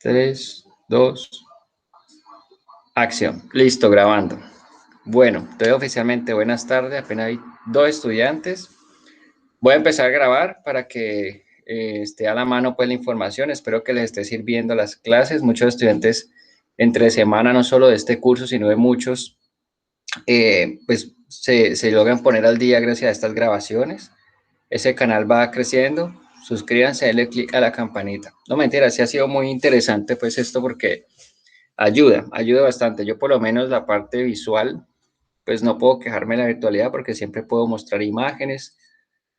3, 2, acción. Listo, grabando. Bueno, entonces oficialmente buenas tardes, apenas hay 2 estudiantes. Voy a empezar a grabar para que esté a la mano pues la información. Espero que les esté sirviendo las clases. Muchos estudiantes entre semana, no solo de este curso, sino de muchos, pues se logran poner al día gracias a estas grabaciones. Ese canal va creciendo. Suscríbanse, denle click a la campanita. No, mentira, sí ha sido muy interesante pues esto porque ayuda bastante. Yo por lo menos la parte visual, pues no puedo quejarme de la virtualidad porque siempre puedo mostrar imágenes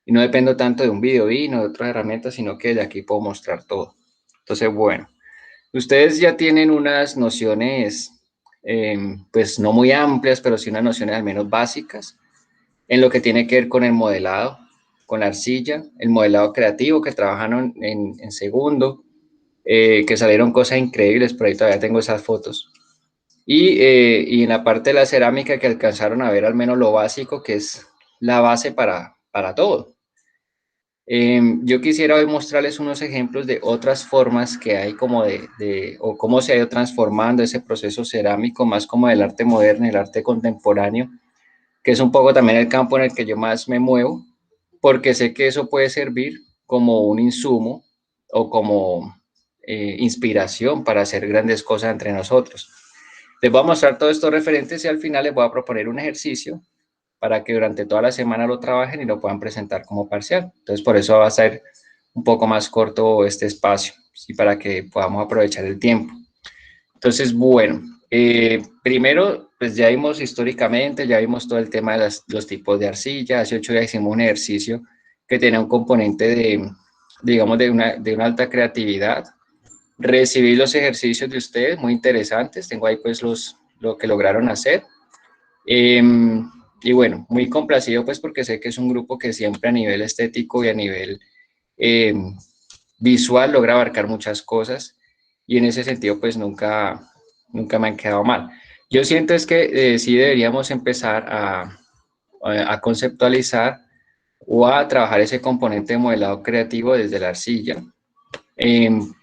y no dependo tanto de un video y no de otras herramientas, sino que de aquí puedo mostrar todo. Entonces, bueno, ustedes ya tienen unas nociones, pues no muy amplias, pero sí unas nociones al menos básicas en lo que tiene que ver con el modelado, con la arcilla, el modelado creativo que trabajaron en segundo, que salieron cosas increíbles, por ahí todavía tengo esas fotos. Y en la parte de la cerámica que alcanzaron a ver al menos lo básico, que es la base para todo. Yo quisiera hoy mostrarles unos ejemplos de otras formas que hay como o cómo se ha ido transformando ese proceso cerámico, más como del arte moderno, el arte contemporáneo, que es un poco también el campo en el que yo más me muevo, porque sé que eso puede servir como un insumo o como inspiración para hacer grandes cosas entre nosotros. Les voy a mostrar todos estos referentes y al final les voy a proponer un ejercicio para que durante toda la semana lo trabajen y lo puedan presentar como parcial. Entonces, por eso va a ser un poco más corto este espacio, ¿sí? Para que podamos aprovechar el tiempo. Entonces, bueno, primero, pues ya vimos históricamente, ya vimos todo el tema de los tipos de arcilla. Hace 8 días hicimos un ejercicio que tenía un componente digamos, de una alta creatividad. Recibí los ejercicios de ustedes, muy interesantes. Tengo ahí pues lo que lograron hacer. Eh, y bueno, muy complacido pues porque sé que es un grupo que siempre a nivel estético y a nivel eh, visual logra abarcar muchas cosas y en ese sentido pues nunca me han quedado mal. Yo siento es que sí deberíamos empezar a conceptualizar o a trabajar ese componente de modelado creativo desde la arcilla,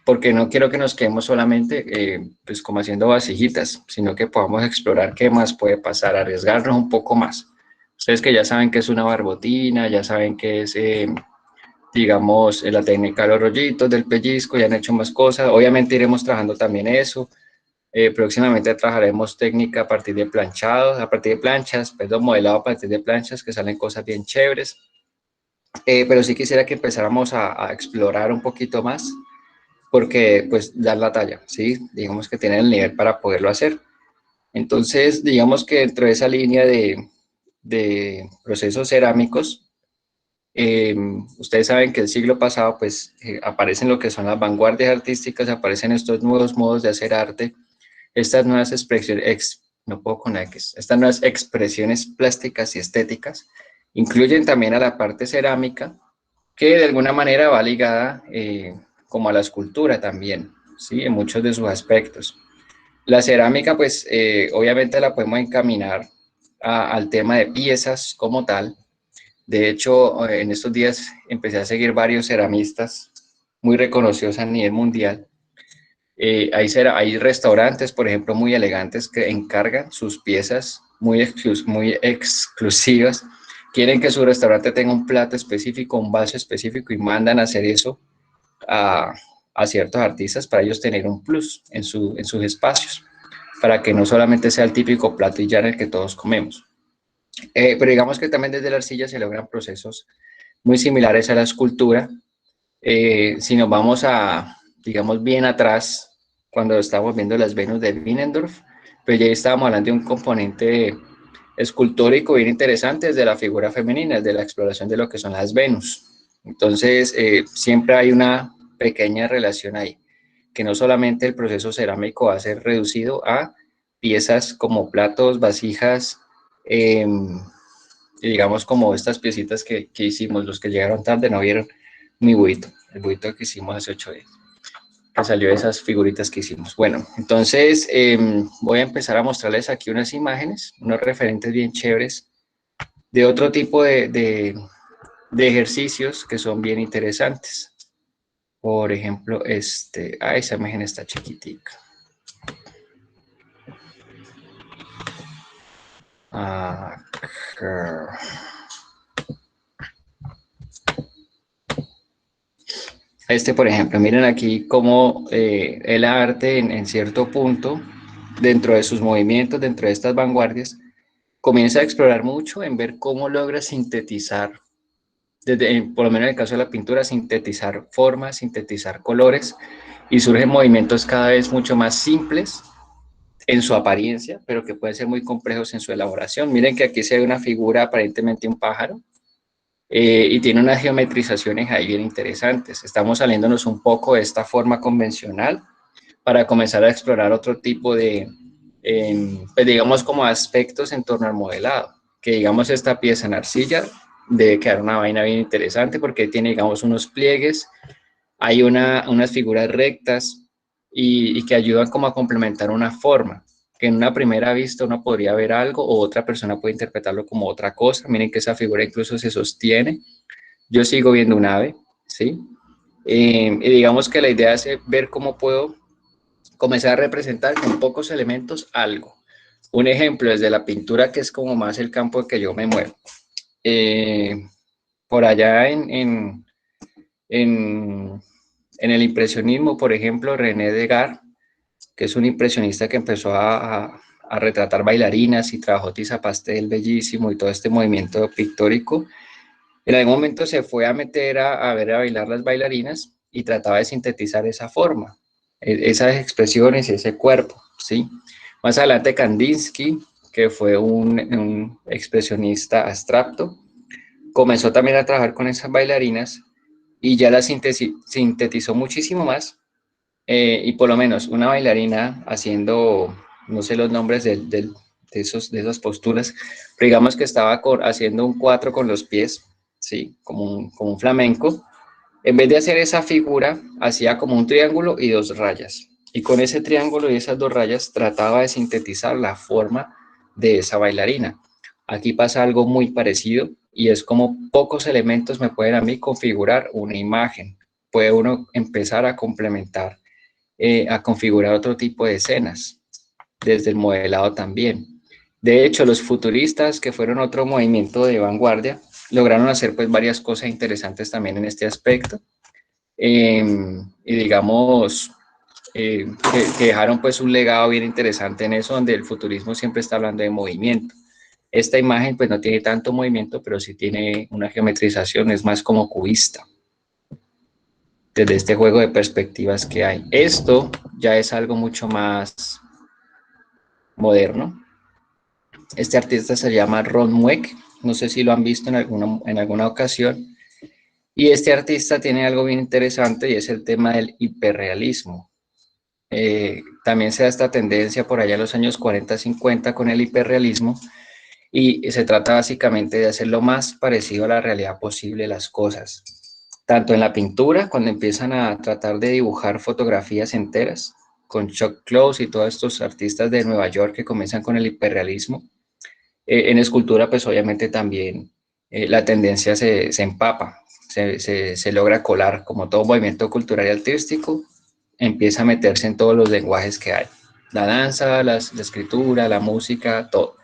porque no quiero que nos quedemos solamente pues como haciendo vasijitas, sino que podamos explorar qué más puede pasar, arriesgarnos un poco más. Ustedes que ya saben que es una barbotina, ya saben que es, digamos, la técnica de los rollitos, del pellizco, ya han hecho más cosas. Obviamente iremos trabajando también eso. Próximamente trabajaremos técnica a partir de planchados, a partir de planchas, perdón, modelado a partir de planchas, que salen cosas bien chéveres. Pero sí quisiera que empezáramos a explorar un poquito más porque pues dar la talla, ¿sí? Digamos que tienen el nivel para poderlo hacer. Entonces, digamos que dentro de esa línea de procesos cerámicos, ustedes saben que el siglo pasado pues aparecen lo que son las vanguardias artísticas, aparecen estos nuevos modos de hacer arte, estas nuevas expresiones, no puedo con X, estas nuevas expresiones plásticas y estéticas, incluyen también a la parte cerámica, que de alguna manera va ligada como a la escultura también, ¿sí? En muchos de sus aspectos. La cerámica, pues, obviamente la podemos encaminar al tema de piezas como tal. De hecho, en estos días empecé a seguir varios ceramistas muy reconocidos a nivel mundial. Hay restaurantes, por ejemplo, muy elegantes que encargan sus piezas muy exclusivas. Quieren que su restaurante tenga un plato específico, un vaso específico y mandan a hacer eso a ciertos artistas para ellos tener un plus en sus espacios, para que no solamente sea el típico plato y ya en el que todos comemos. Pero digamos que también desde la arcilla se logran procesos muy similares a la escultura. Si nos vamos digamos, bien atrás, cuando estábamos viendo las Venus de Winnendorf, pues ya estábamos hablando de un componente escultórico bien interesante desde la figura femenina, desde la exploración de lo que son las Venus. Entonces, siempre hay una pequeña relación ahí, que no solamente el proceso cerámico va a ser reducido a piezas como platos, vasijas, y digamos como estas piecitas que hicimos, los que llegaron tarde no vieron mi buito, el buito que hicimos hace 8 días, que salió de esas figuritas que hicimos. Bueno, entonces voy a empezar a mostrarles aquí unas imágenes, unos referentes bien chéveres de otro tipo de ejercicios que son bien interesantes. Por ejemplo, esa imagen está chiquitica. Por ejemplo, miren aquí cómo el arte en cierto punto, dentro de sus movimientos, dentro de estas vanguardias, comienza a explorar mucho en ver cómo logra sintetizar, por lo menos en el caso de la pintura, sintetizar formas, sintetizar colores, y surgen movimientos cada vez mucho más simples en su apariencia, pero que pueden ser muy complejos en su elaboración. Miren que aquí se ve una figura, aparentemente un pájaro, y tiene unas geometrizaciones ahí bien interesantes. Estamos saliéndonos un poco de esta forma convencional para comenzar a explorar otro tipo de, pues digamos, como aspectos en torno al modelado. Que digamos esta pieza en arcilla debe quedar una vaina bien interesante porque tiene, digamos, unos pliegues, hay unas figuras rectas y que ayudan como a complementar una forma, que en una primera vista uno podría ver algo o otra persona puede interpretarlo como otra cosa. Miren que esa figura incluso se sostiene. Yo sigo viendo un ave, ¿sí? Y digamos que la idea es ver cómo puedo comenzar a representar con pocos elementos algo. Un ejemplo desde la pintura, que es como más el campo en que yo me muevo. Eh, por allá en, en el impresionismo, por ejemplo, René Degas, que es un impresionista que empezó a retratar bailarinas y trabajó tiza pastel bellísimo y todo este movimiento pictórico. En algún momento se fue a meter a ver a bailar las bailarinas y trataba de sintetizar esa forma, esas expresiones y ese cuerpo, ¿sí? Más adelante Kandinsky, que fue un expresionista abstracto, comenzó también a trabajar con esas bailarinas y ya las sintetizó muchísimo más, y por lo menos una bailarina haciendo, no sé los nombres de esas posturas, pero digamos que estaba haciendo un 4 con los pies, ¿sí? Como un flamenco. En vez de hacer esa figura, hacía como un triángulo y dos rayas. Y con ese triángulo y esas dos rayas trataba de sintetizar la forma de esa bailarina. Aquí pasa algo muy parecido y es como pocos elementos me pueden a mí configurar una imagen. Puede uno empezar a complementar, a configurar otro tipo de escenas, desde el modelado también. De hecho, los futuristas, que fueron otro movimiento de vanguardia, lograron hacer pues varias cosas interesantes también en este aspecto. Y digamos, que dejaron pues un legado bien interesante en eso, donde el futurismo siempre está hablando de movimiento. Esta imagen pues no tiene tanto movimiento, pero sí tiene una geometrización, es más como cubista, desde este juego de perspectivas que hay. Esto ya es algo mucho más moderno. Este artista se llama Ron Mueck, no sé si lo han visto en alguna ocasión, y este artista tiene algo bien interesante y es el tema del hiperrealismo. También se da esta tendencia por allá en los años 40-50 con el hiperrealismo y se trata básicamente de hacer lo más parecido a la realidad posible las cosas. Tanto en la pintura, cuando empiezan a tratar de dibujar fotografías enteras, con Chuck Close y todos estos artistas de Nueva York que comienzan con el hiperrealismo. En escultura, pues obviamente también la tendencia se empapa, se logra colar, como todo movimiento cultural y artístico, empieza a meterse en todos los lenguajes que hay. La danza, la escritura, la música, todo.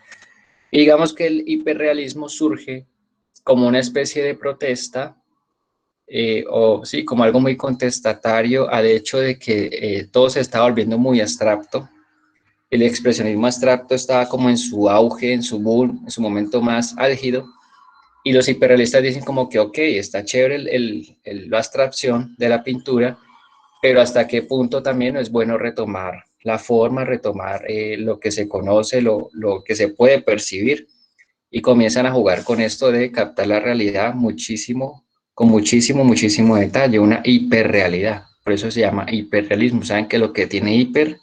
Y digamos que el hiperrealismo surge como una especie de protesta, o sí, como algo muy contestatario al hecho de que todo se está volviendo muy abstracto. El expresionismo abstracto estaba como en su auge, en su boom, en su momento más álgido, y los hiperrealistas dicen como que, ok, está chévere la abstracción de la pintura, pero hasta qué punto también es bueno retomar la forma, retomar lo que se conoce, lo que se puede percibir, y comienzan a jugar con esto de captar la realidad muchísimo, con muchísimo, muchísimo detalle, una hiperrealidad. Por eso se llama hiperrealismo. Saben que lo que tiene hiper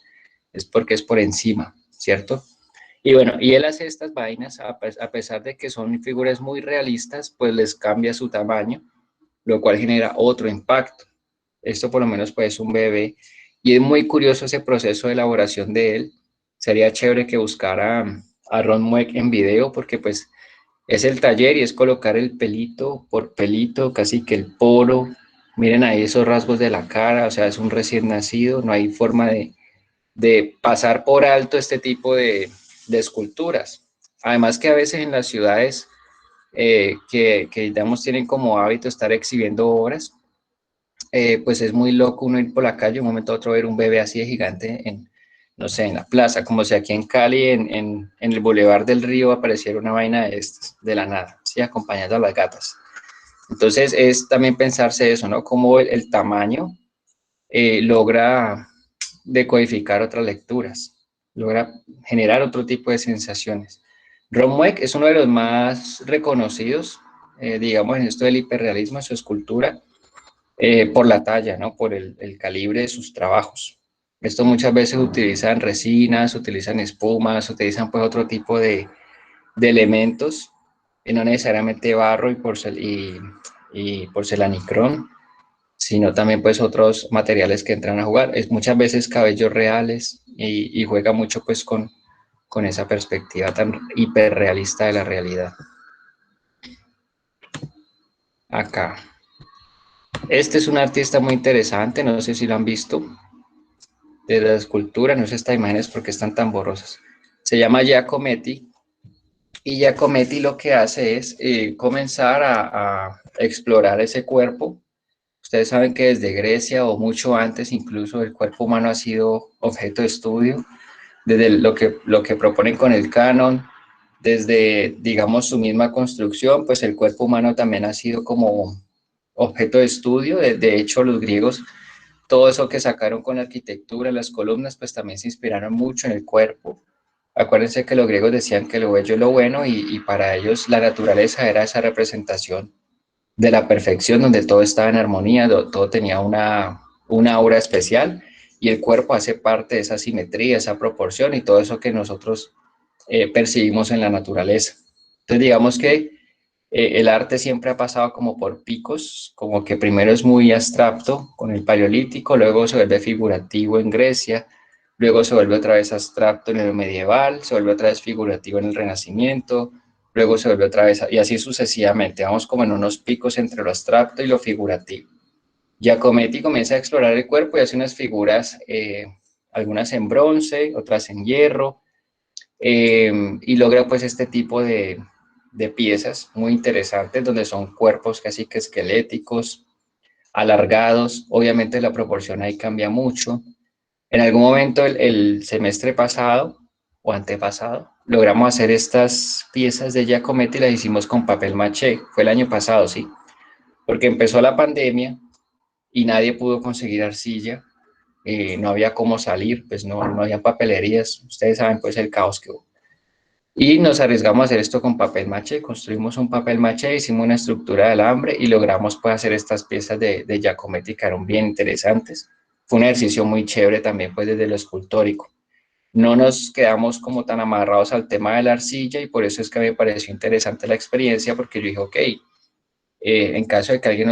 es porque es por encima, ¿cierto? Y bueno, y él hace estas vainas, a pesar de que son figuras muy realistas, pues les cambia su tamaño, lo cual genera otro impacto. Esto por lo menos pues es un bebé. Y es muy curioso ese proceso de elaboración de él. Sería chévere que buscara a Ron Mueck en video, porque pues es el taller y es colocar el pelito por pelito, casi que el poro, Miren ahí esos rasgos de la cara, o sea, es un recién nacido, no hay forma de pasar por alto este tipo de esculturas. Además que a veces en las ciudades digamos, tienen como hábito estar exhibiendo obras, pues es muy loco uno ir por la calle, un momento a otro ver un bebé así de gigante en, no sé, en la plaza, como si aquí en Cali, en el Boulevard del Río, apareciera una vaina de estas, de la nada, ¿sí? Acompañando a las gatas. Entonces es también pensarse eso, ¿no? Cómo el tamaño logra decodificar otras lecturas, logra generar otro tipo de sensaciones. Ron Mueck es uno de los más reconocidos, digamos, en esto del hiperrealismo, en su escultura, por la talla, ¿no? Por el calibre de sus trabajos. Esto muchas veces utilizan resinas, utilizan espumas, utilizan pues otro tipo de elementos, no necesariamente barro y porcelanicrón, sino también pues otros materiales que entran a jugar. Es muchas veces cabellos reales y juega mucho pues con esa perspectiva tan hiperrealista de la realidad. Acá. Este es un artista muy interesante, no sé si lo han visto, de la escultura, no sé estas imágenes porque están tan borrosas. Se llama Giacometti y Giacometti lo que hace es comenzar a explorar ese cuerpo. Ustedes saben que desde Grecia o mucho antes incluso el cuerpo humano ha sido objeto de estudio, desde lo que proponen con el canon, desde, digamos, su misma construcción, pues el cuerpo humano también ha sido como objeto de estudio. De hecho, los griegos, todo eso que sacaron con la arquitectura, las columnas, pues también se inspiraron mucho en el cuerpo. Acuérdense que los griegos decían que lo bello es lo bueno y para ellos la naturaleza era esa representación de la perfección, donde todo estaba en armonía, todo tenía una aura especial y el cuerpo hace parte de esa simetría, esa proporción y todo eso que nosotros percibimos en la naturaleza. Entonces digamos que el arte siempre ha pasado como por picos, como que primero es muy abstracto con el paleolítico, luego se vuelve figurativo en Grecia, luego se vuelve otra vez abstracto en el medieval, se vuelve otra vez figurativo en el Renacimiento, luego se vuelve otra vez, y así sucesivamente, vamos como en unos picos entre lo abstracto y lo figurativo. Giacometti comienza a explorar el cuerpo y hace unas figuras, algunas en bronce, otras en hierro, y logra pues este tipo de piezas muy interesantes donde son cuerpos casi que esqueléticos, alargados, obviamente la proporción ahí cambia mucho. En algún momento el semestre pasado o antepasado logramos hacer estas piezas de Giacometti y las hicimos con papel maché, fue el año pasado, sí, porque empezó la pandemia y nadie pudo conseguir arcilla, no había cómo salir, pues no había papelerías, ustedes saben pues el caos que hubo. Y nos arriesgamos a hacer esto con papel maché, construimos un papel maché, hicimos una estructura de alambre y logramos pues hacer estas piezas de Giacometti que eran bien interesantes. Fue un ejercicio muy chévere también pues desde lo escultórico. No nos quedamos como tan amarrados al tema de la arcilla y por eso es que me pareció interesante la experiencia porque yo dije, ok, en caso de que alguien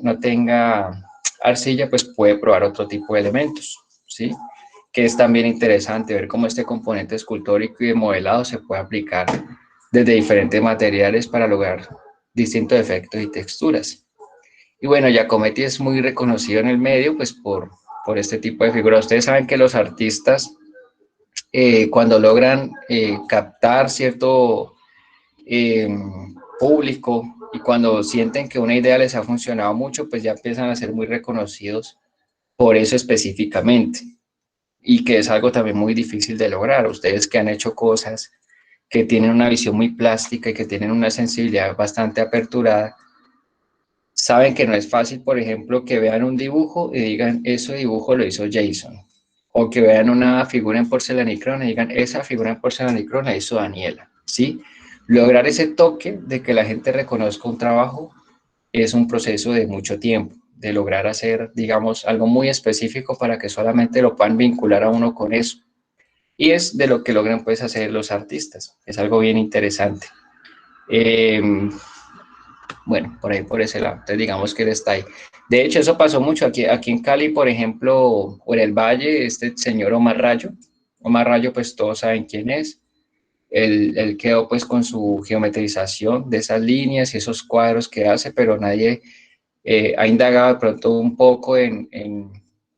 no tenga arcilla, pues puede probar otro tipo de elementos, ¿sí? Que es también interesante ver cómo este componente escultórico y de modelado se puede aplicar desde diferentes materiales para lograr distintos efectos y texturas. Y bueno, Giacometti es muy reconocido en el medio, pues por este tipo de figuras. Ustedes saben que los artistas, cuando logran captar cierto eh, público y cuando sienten que una idea les ha funcionado mucho, pues ya empiezan a ser muy reconocidos por eso específicamente y que es algo también muy difícil de lograr. Ustedes que han hecho cosas, que tienen una visión muy plástica y que tienen una sensibilidad bastante aperturada, saben que no es fácil, por ejemplo, que vean un dibujo y digan, ese dibujo lo hizo Jason. O que vean una figura en porcelanicrón y digan, esa figura en porcelanicrón la hizo Daniela. ¿Sí? Lograr ese toque de que la gente reconozca un trabajo es un proceso de mucho tiempo, de lograr hacer, digamos, algo muy específico para que solamente lo puedan vincular a uno con eso. Y es de lo que logran pues hacer los artistas. Es algo bien interesante. Eh, bueno, por ahí, por ese lado. Entonces, digamos que él está ahí. De hecho, eso pasó mucho aquí en Cali, por ejemplo, o en el Valle, este señor Omar Rayo. Omar Rayo, pues todos saben quién es. Él quedó pues con su geometrización de esas líneas y esos cuadros que hace, pero nadie ha indagado de pronto un poco en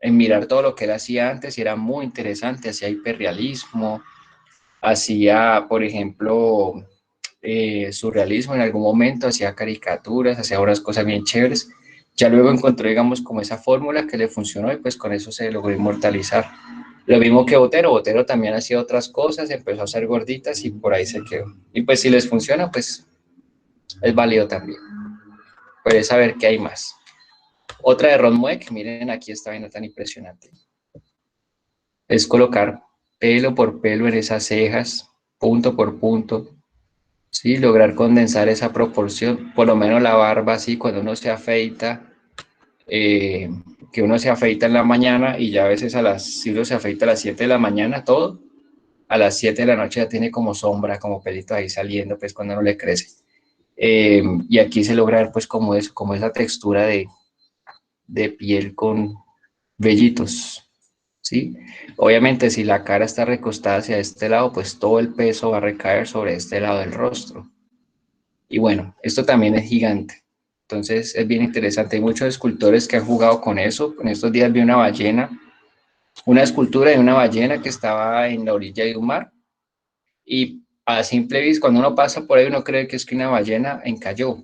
mirar todo lo que él hacía antes y era muy interesante, hacía hiperrealismo, hacía, por ejemplo, surrealismo en algún momento, hacía caricaturas, hacía unas cosas bien chéveres. Ya luego encontró, digamos, como esa fórmula que le funcionó y pues con eso se logró inmortalizar. Lo mismo que Botero, Botero también hacía otras cosas, empezó a hacer gorditas y por ahí se quedó. Y pues si les funciona, pues es válido también. Puedes saber qué hay más. Otra de Ron Mueck, miren aquí esta vaina tan impresionante. Es colocar pelo por pelo en esas cejas, punto por punto, ¿sí? Lograr condensar esa proporción, por lo menos la barba así, cuando uno se afeita, eh, que uno se afeita en la mañana y ya a veces si uno se afeita a las 7 de la mañana todo, a las 7 de la noche ya tiene como sombra, como pelito ahí saliendo, pues cuando no le crece. Y aquí se logra pues como eso, como esa textura de piel con vellitos, ¿sí? Obviamente si la cara está recostada hacia este lado, pues todo el peso va a recaer sobre este lado del rostro. Y bueno, esto también es gigante. Entonces es bien interesante. Hay muchos escultores que han jugado con eso. En estos días vi una ballena, una escultura de una ballena que estaba en la orilla de un mar. Y a simple vista, cuando uno pasa por ahí, uno cree que es que una ballena encalló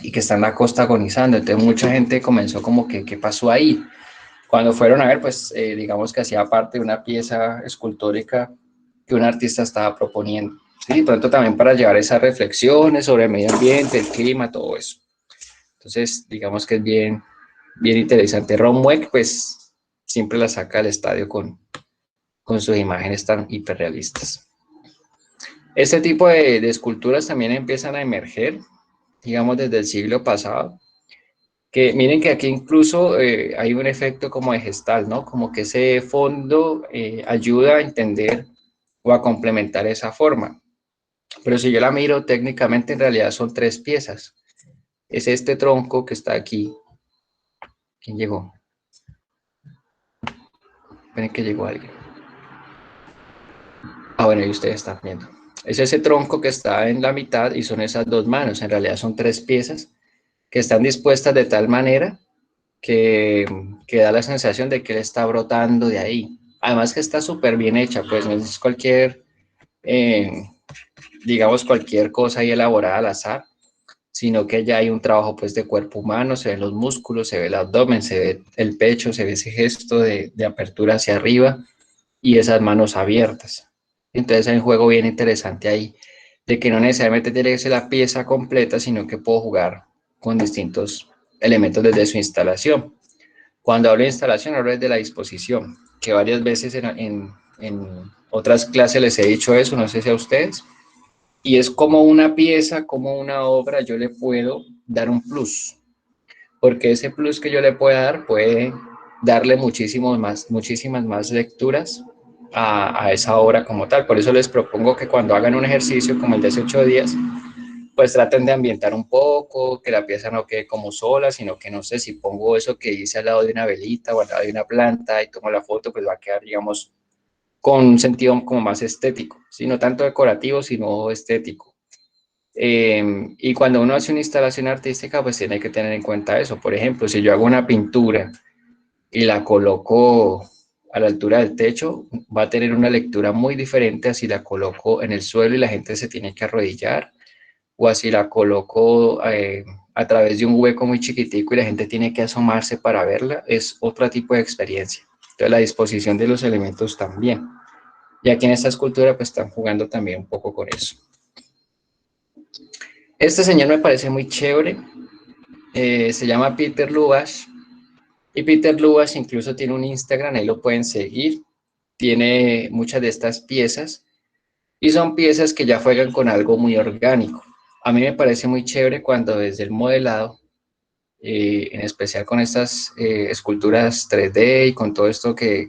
y que está en la costa agonizando. Entonces mucha gente comenzó como que, ¿qué pasó ahí? Cuando fueron a ver, pues digamos que hacía parte de una pieza escultórica que un artista estaba proponiendo. Sí, pronto también para llevar esas reflexiones sobre el medio ambiente, el clima, todo eso. Entonces, digamos que es bien, bien interesante. Ron Mueck, pues, siempre la saca al estadio con sus imágenes tan hiperrealistas. Este tipo de esculturas también empiezan a emerger, digamos, desde el siglo pasado, que miren que aquí incluso hay un efecto como de gestal, ¿no? Como que ese fondo ayuda a entender o a complementar esa forma. Pero si yo la miro técnicamente, en realidad son tres piezas. Es este tronco que está aquí. ¿Quién llegó? Esperen que llegó alguien. Ah, bueno, y ustedes están viendo. Es ese tronco que está en la mitad y son esas dos manos. En realidad son tres piezas que están dispuestas de tal manera que da la sensación de que él está brotando de ahí. Además que está súper bien hecha, pues no es cualquier, eh, digamos, cualquier cosa ahí elaborada al azar, sino que ya hay un trabajo pues de cuerpo humano, se ven los músculos, se ve el abdomen, se ve el pecho, se ve ese gesto de apertura hacia arriba y esas manos abiertas. Entonces hay un juego bien interesante ahí, de que no necesariamente tiene que ser la pieza completa, sino que puedo jugar con distintos elementos desde su instalación. Cuando hablo de instalación, hablo de la disposición, que varias veces en otras clases les he dicho eso, no sé si a ustedes, y es como una pieza, como una obra, yo le puedo dar un plus, porque ese plus que yo le pueda dar puede darle muchísimas más lecturas a esa obra como tal. Por eso les propongo que cuando hagan un ejercicio como el de hace 8 días, pues traten de ambientar un poco, que la pieza no quede como sola, sino que no sé, si pongo eso que hice al lado de una velita o al lado de una planta y tomo la foto, pues va a quedar, digamos, con un sentido como más estético, ¿sí? No tanto decorativo, sino estético. Y cuando uno hace una instalación artística, pues tiene que tener en cuenta eso. Por ejemplo, si yo hago una pintura y la coloco a la altura del techo, va a tener una lectura muy diferente a si la coloco en el suelo y la gente se tiene que arrodillar, o así la coloco a través de un hueco muy chiquitico y la gente tiene que asomarse para verla, es otro tipo de experiencia. Entonces la disposición de los elementos también. Y aquí en esta escultura pues están jugando también un poco con eso. Este señor me parece muy chévere, se llama Peter Lubash, y Peter Lubash incluso tiene un Instagram, ahí lo pueden seguir, tiene muchas de estas piezas y son piezas que ya juegan con algo muy orgánico. A mí me parece muy chévere cuando desde el modelado, en especial con estas esculturas 3D y con todo esto que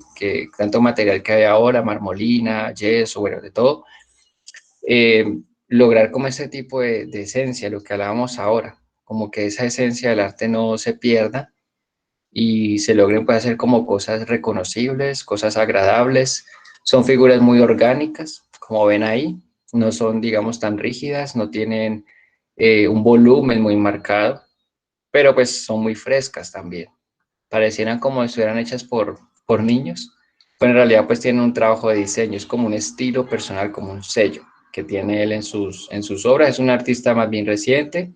tanto material que hay ahora, marmolina, yeso, bueno, de todo, eh, lograr como ese tipo de esencia, lo que hablábamos ahora, como que esa esencia del arte no se pierda y se logren pues, hacer como cosas reconocibles, cosas agradables. Son figuras muy orgánicas, como ven ahí, no son, digamos, tan rígidas, no tienen un volumen muy marcado. pero pues son muy frescas también. Parecieran como si estuvieran hechas por niños, pero en realidad pues tienen un trabajo de diseño, es como un estilo personal, como un sello que tiene él en sus obras. Es un artista más bien reciente,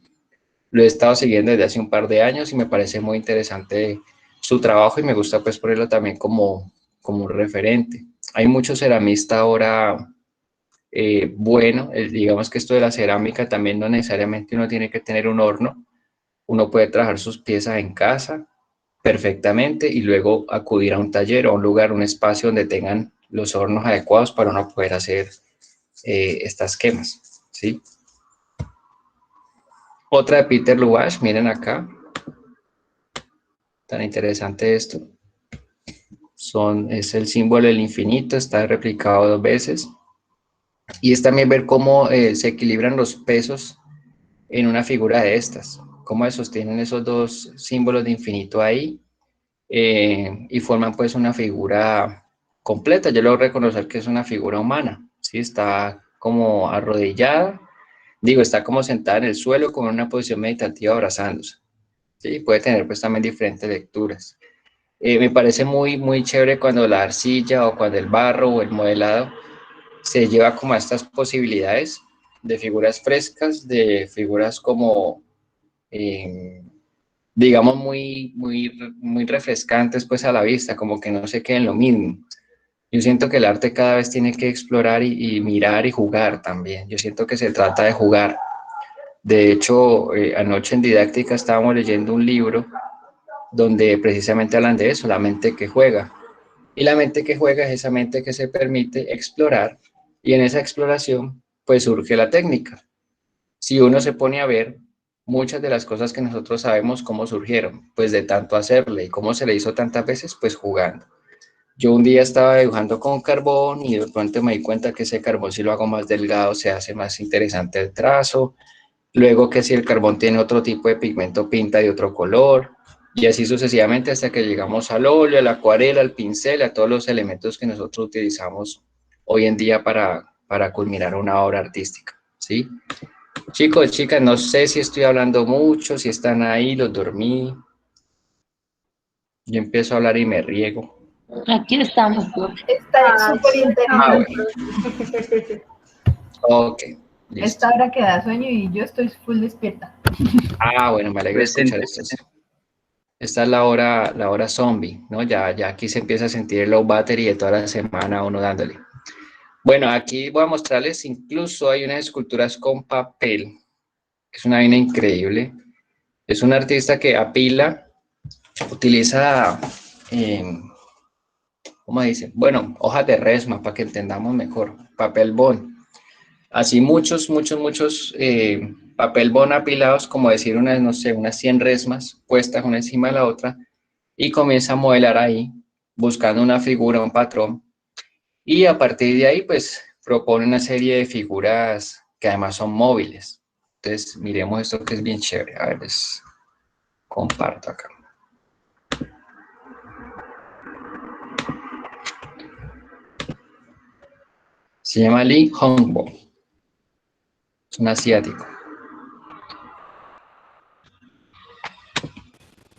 lo he estado siguiendo desde hace un par de años y me parece muy interesante su trabajo y me gusta pues ponerlo también como un referente. Hay mucho ceramista ahora bueno, digamos que esto de la cerámica también no necesariamente uno tiene que tener un horno, uno puede trabajar sus piezas en casa perfectamente y luego acudir a un taller o a un lugar, un espacio donde tengan los hornos adecuados para uno poder hacer estas quemas, ¿sí? Otra de Peter Luash, miren acá, tan interesante esto. Es el símbolo del infinito, está replicado 2 veces. Y es también ver cómo se equilibran los pesos en una figura de estas, cómo se sostienen esos dos símbolos de infinito ahí y forman pues una figura completa. Yo logro reconocer que es una figura humana, ¿sí? Está como arrodillada, digo, está como sentada en el suelo con una posición meditativa abrazándose, ¿sí? Puede tener pues también diferentes lecturas. Me parece muy chévere cuando la arcilla o cuando el barro o el modelado se lleva como a estas posibilidades de figuras frescas, de figuras como, eh, digamos, muy refrescantes pues a la vista, como que no se queden lo mismo. Yo siento que el arte cada vez tiene que explorar y mirar y jugar también. Yo siento que se trata de jugar. De hecho, anoche en Didáctica estábamos leyendo un libro donde precisamente hablan de eso, la mente que juega. Y la mente que juega es esa mente que se permite explorar y en esa exploración pues surge la técnica. Si uno se pone a ver muchas de las cosas que nosotros sabemos cómo surgieron, pues de tanto hacerle y cómo se le hizo tantas veces, pues jugando. Yo un día estaba dibujando con carbón y de pronto me di cuenta que ese carbón si lo hago más delgado se hace más interesante el trazo, luego que si el carbón tiene otro tipo de pigmento pinta de otro color, y así sucesivamente hasta que llegamos al óleo, a la acuarela, al pincel, a todos los elementos que nosotros utilizamos hoy en día para culminar una obra artística, ¿sí? Chicos, chicas, no sé si estoy hablando mucho, si están ahí, los dormí, yo empiezo a hablar y me riego. Aquí estamos, profe. Está súper Ah, interesante. bueno, ok, listo. Esta hora que da sueño y yo estoy full despierta. Ah, bueno, me alegra escuchar Presente. esto. Esta es la hora zombie, ¿no? Ya aquí se empieza a sentir el low battery de toda la semana uno dándole. Bueno, aquí voy a mostrarles, incluso hay unas esculturas con papel, que es una vaina increíble. Es un artista que apila, utiliza, ¿cómo dice? Bueno, hojas de resma para que entendamos mejor, papel bond. Así muchos papel bond apilados, como decir unas, no sé, unas 100 resmas puestas una encima de la otra, y comienza a modelar ahí, buscando una figura, un patrón, y a partir de ahí, pues, propone una serie de figuras que además son móviles. Entonces, miremos esto que es bien chévere. A ver, les comparto acá. Se llama Lee Hongbo. Es un asiático.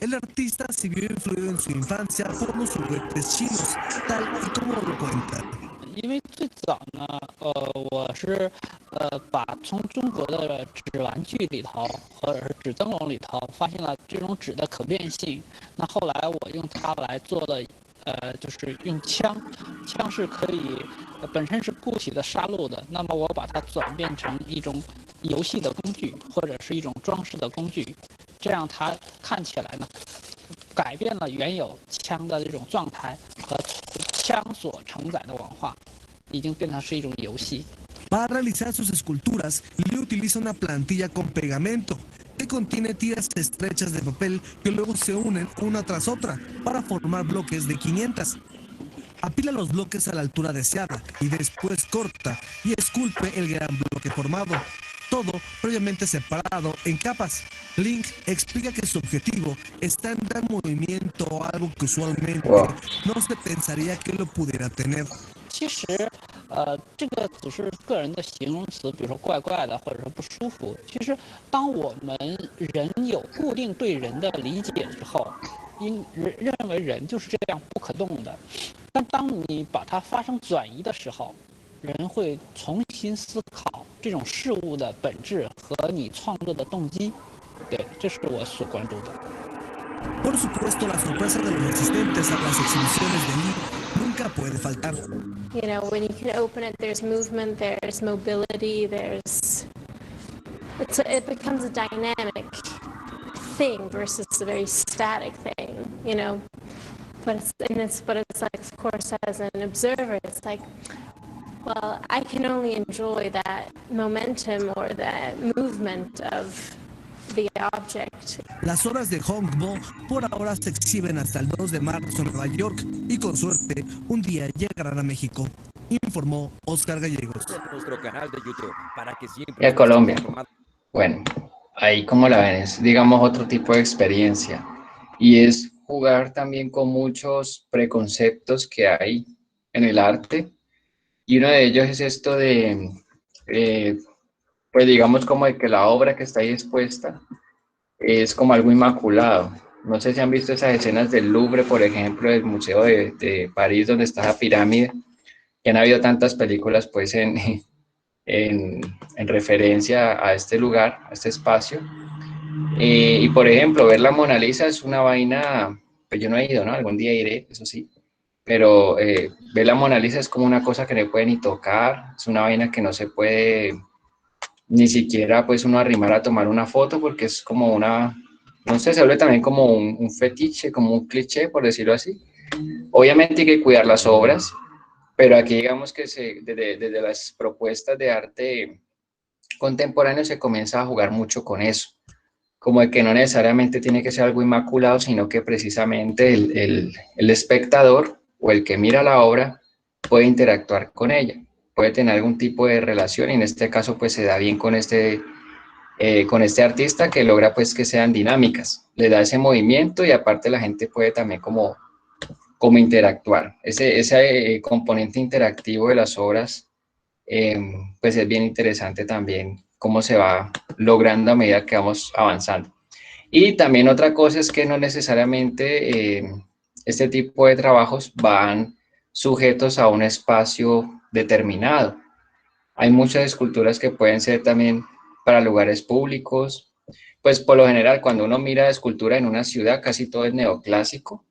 El artista se vio influido en su infancia por los juguetes chinos, tal y como lo cuenta. 因为最早呢，我是从中国的纸玩具里头或者是纸灯笼里头发现了这种纸的可变性。那后来我用它来做了，就是用枪是可以本身是固体的杀戮的，那么我把它转变成一种游戏的工具或者是一种装饰的工具，这样它看起来呢，改变了原有枪的这种状态和枪所承载的文化，已经变成是一种游戏。 Para realizar sus esculturas, Liu utiliza una plantilla con pegamento que contiene tiras estrechas de papel que luego se unen una tras otra para formar bloques de 500. Apila los bloques a la altura deseada y después corta y esculpe el gran bloque formado, todo previamente separado en capas. Link explica que su objetivo está en dar movimiento a algo que usualmente no se pensaría que lo pudiera tener. 其实，这个只是个人的形容词，比如说怪怪的，或者说不舒服。其实，当我们人有固定对人的理解之后，认为人就是这样不可动的。但当你把它发生转移的时候，人会重新思考这种事物的本质和你创作的动机。对，这是我所关注的。Por supuesto, la sorpresa de los asistentes a las exhibiciones de Lee nunca puede faltar. You know, when you can open it, there's movement, there's mobility, it becomes a dynamic thing versus a very static thing, you know. But it's like, of course, as an observer, it's like, well, I can only enjoy that momentum or that movement of the object. Las obras de Hong Bo por ahora se exhiben hasta el 2 de marzo en Nueva York y con suerte un día llegarán a México, informó Oscar Gallegos. Nuestro canal de YouTube para que siempre Y a Colombia. Bueno, ahí como la ven es, digamos, otro tipo de experiencia y es jugar también con muchos preconceptos que hay en el arte y uno de ellos es esto de, pues digamos como de que la obra que está ahí expuesta es como algo inmaculado. No sé si han visto esas escenas del Louvre, por ejemplo, del Museo de París, donde está la pirámide, y han habido tantas películas pues en referencia a este lugar, a este espacio. Y por ejemplo, ver la Mona Lisa es una vaina, pues yo no he ido, ¿no? Algún día iré, eso sí, pero ver la Mona Lisa es como una cosa que no puede ni tocar, es una vaina que no se puede ni siquiera pues uno arrimar a tomar una foto porque es como una, no sé, se vuelve también como un fetiche, como un cliché, por decirlo así. Obviamente hay que cuidar las obras, pero aquí digamos que desde las propuestas de arte contemporáneo se comienza a jugar mucho con eso, como de que no necesariamente tiene que ser algo inmaculado, sino que precisamente el espectador o el que mira la obra puede interactuar con ella, puede tener algún tipo de relación, y en este caso pues se da bien con este artista que logra pues que sean dinámicas, le da ese movimiento y aparte la gente puede también como interactuar. Ese componente interactivo de las obras pues es bien interesante también cómo se va logrando a medida que vamos avanzando. Y también otra cosa es que no necesariamente este tipo de trabajos van sujetos a un espacio determinado. Hay muchas esculturas que pueden ser también para lugares públicos. Pues por lo general cuando uno mira escultura en una ciudad casi todo es neoclásico.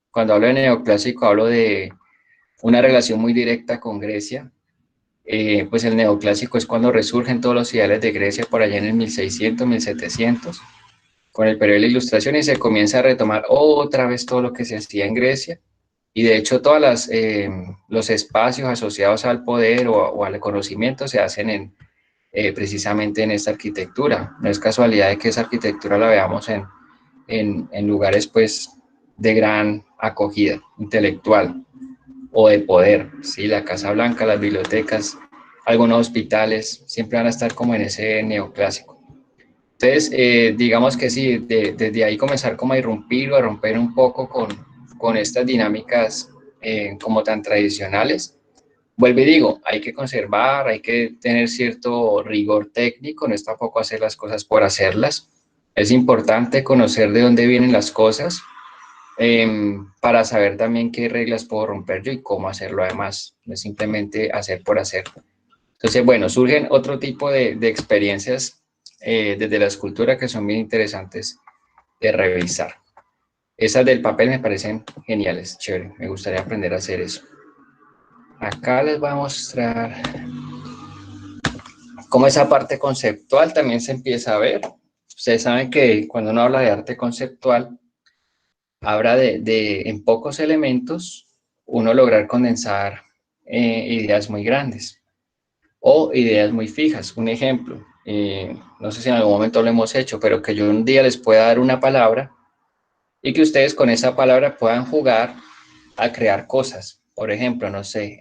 Cuando hablo de neoclásico hablo de una relación muy directa con Grecia. Pues el neoclásico es cuando resurgen todos los ideales de Grecia por allá en el 1600, 1700, con el periodo de la Ilustración, y se comienza a retomar otra vez todo lo que se hacía en Grecia. Y de hecho todos los espacios asociados al poder o al conocimiento se hacen precisamente en esta arquitectura. No es casualidad de que esa arquitectura la veamos en lugares pues de gran acogida intelectual o de poder, ¿sí? La Casa Blanca, las bibliotecas, algunos hospitales, siempre van a estar como en ese neoclásico. Entonces, digamos que sí, desde ahí comenzar como a irrumpir o a romper un poco con estas dinámicas como tan tradicionales. Vuelvo y digo, hay que conservar, hay que tener cierto rigor técnico, no es tampoco hacer las cosas por hacerlas. Es importante conocer de dónde vienen las cosas, para saber también qué reglas puedo romper yo y cómo hacerlo además, no es simplemente hacer por hacer. Entonces, bueno, surgen otro tipo de experiencias desde la escultura que son bien interesantes de revisar. Esas del papel me parecen geniales, chévere, me gustaría aprender a hacer eso. Acá les voy a mostrar cómo esa parte conceptual también se empieza a ver. Ustedes saben que cuando uno habla de arte conceptual, habla en pocos elementos, uno lograr condensar ideas muy grandes o ideas muy fijas. Un ejemplo, no sé si en algún momento lo hemos hecho, pero que yo un día les pueda dar una palabra y que ustedes con esa palabra puedan jugar a crear cosas. Por ejemplo, no sé,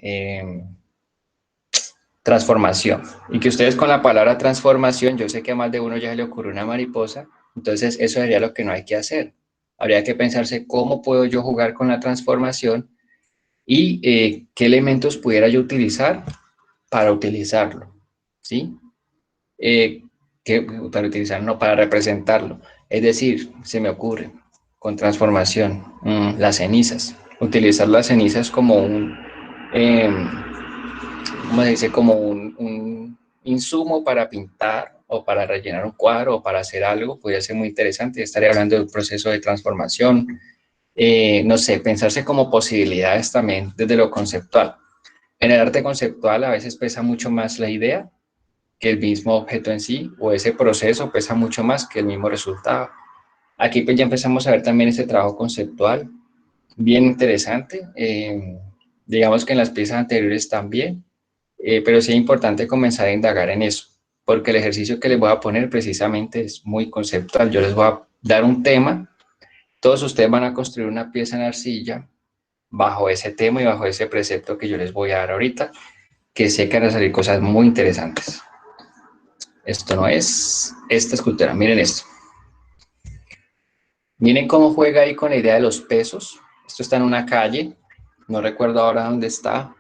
transformación. Y que ustedes con la palabra transformación, yo sé que a más de uno ya se le ocurrió una mariposa, entonces eso sería lo que no hay que hacer. Habría que pensarse cómo puedo yo jugar con la transformación y qué elementos pudiera yo utilizar para utilizarlo, ¿sí? Para utilizarlo, no para representarlo. Es decir, se me ocurre, con transformación, las cenizas. Utilizar las cenizas como ¿cómo se dice? Como un insumo para pintar o para rellenar un cuadro o para hacer algo, podría ser muy interesante. Estaría hablando de un proceso de transformación. No sé, pensarse como posibilidades también desde lo conceptual. En el arte conceptual a veces pesa mucho más la idea que el mismo objeto en sí, o ese proceso pesa mucho más que el mismo resultado. Aquí pues ya empezamos a ver también ese trabajo conceptual, bien interesante. Digamos que en las piezas anteriores también, pero sí es importante comenzar a indagar en eso, porque el ejercicio que les voy a poner precisamente es muy conceptual. Yo les voy a dar un tema, todos ustedes van a construir una pieza en arcilla bajo ese tema y bajo ese precepto que yo les voy a dar ahorita, que sé que van a salir cosas muy interesantes. Esto no es esta escultura, miren esto. Miren cómo juega ahí con la idea de los pesos. Esto está en una calle, no recuerdo ahora dónde está,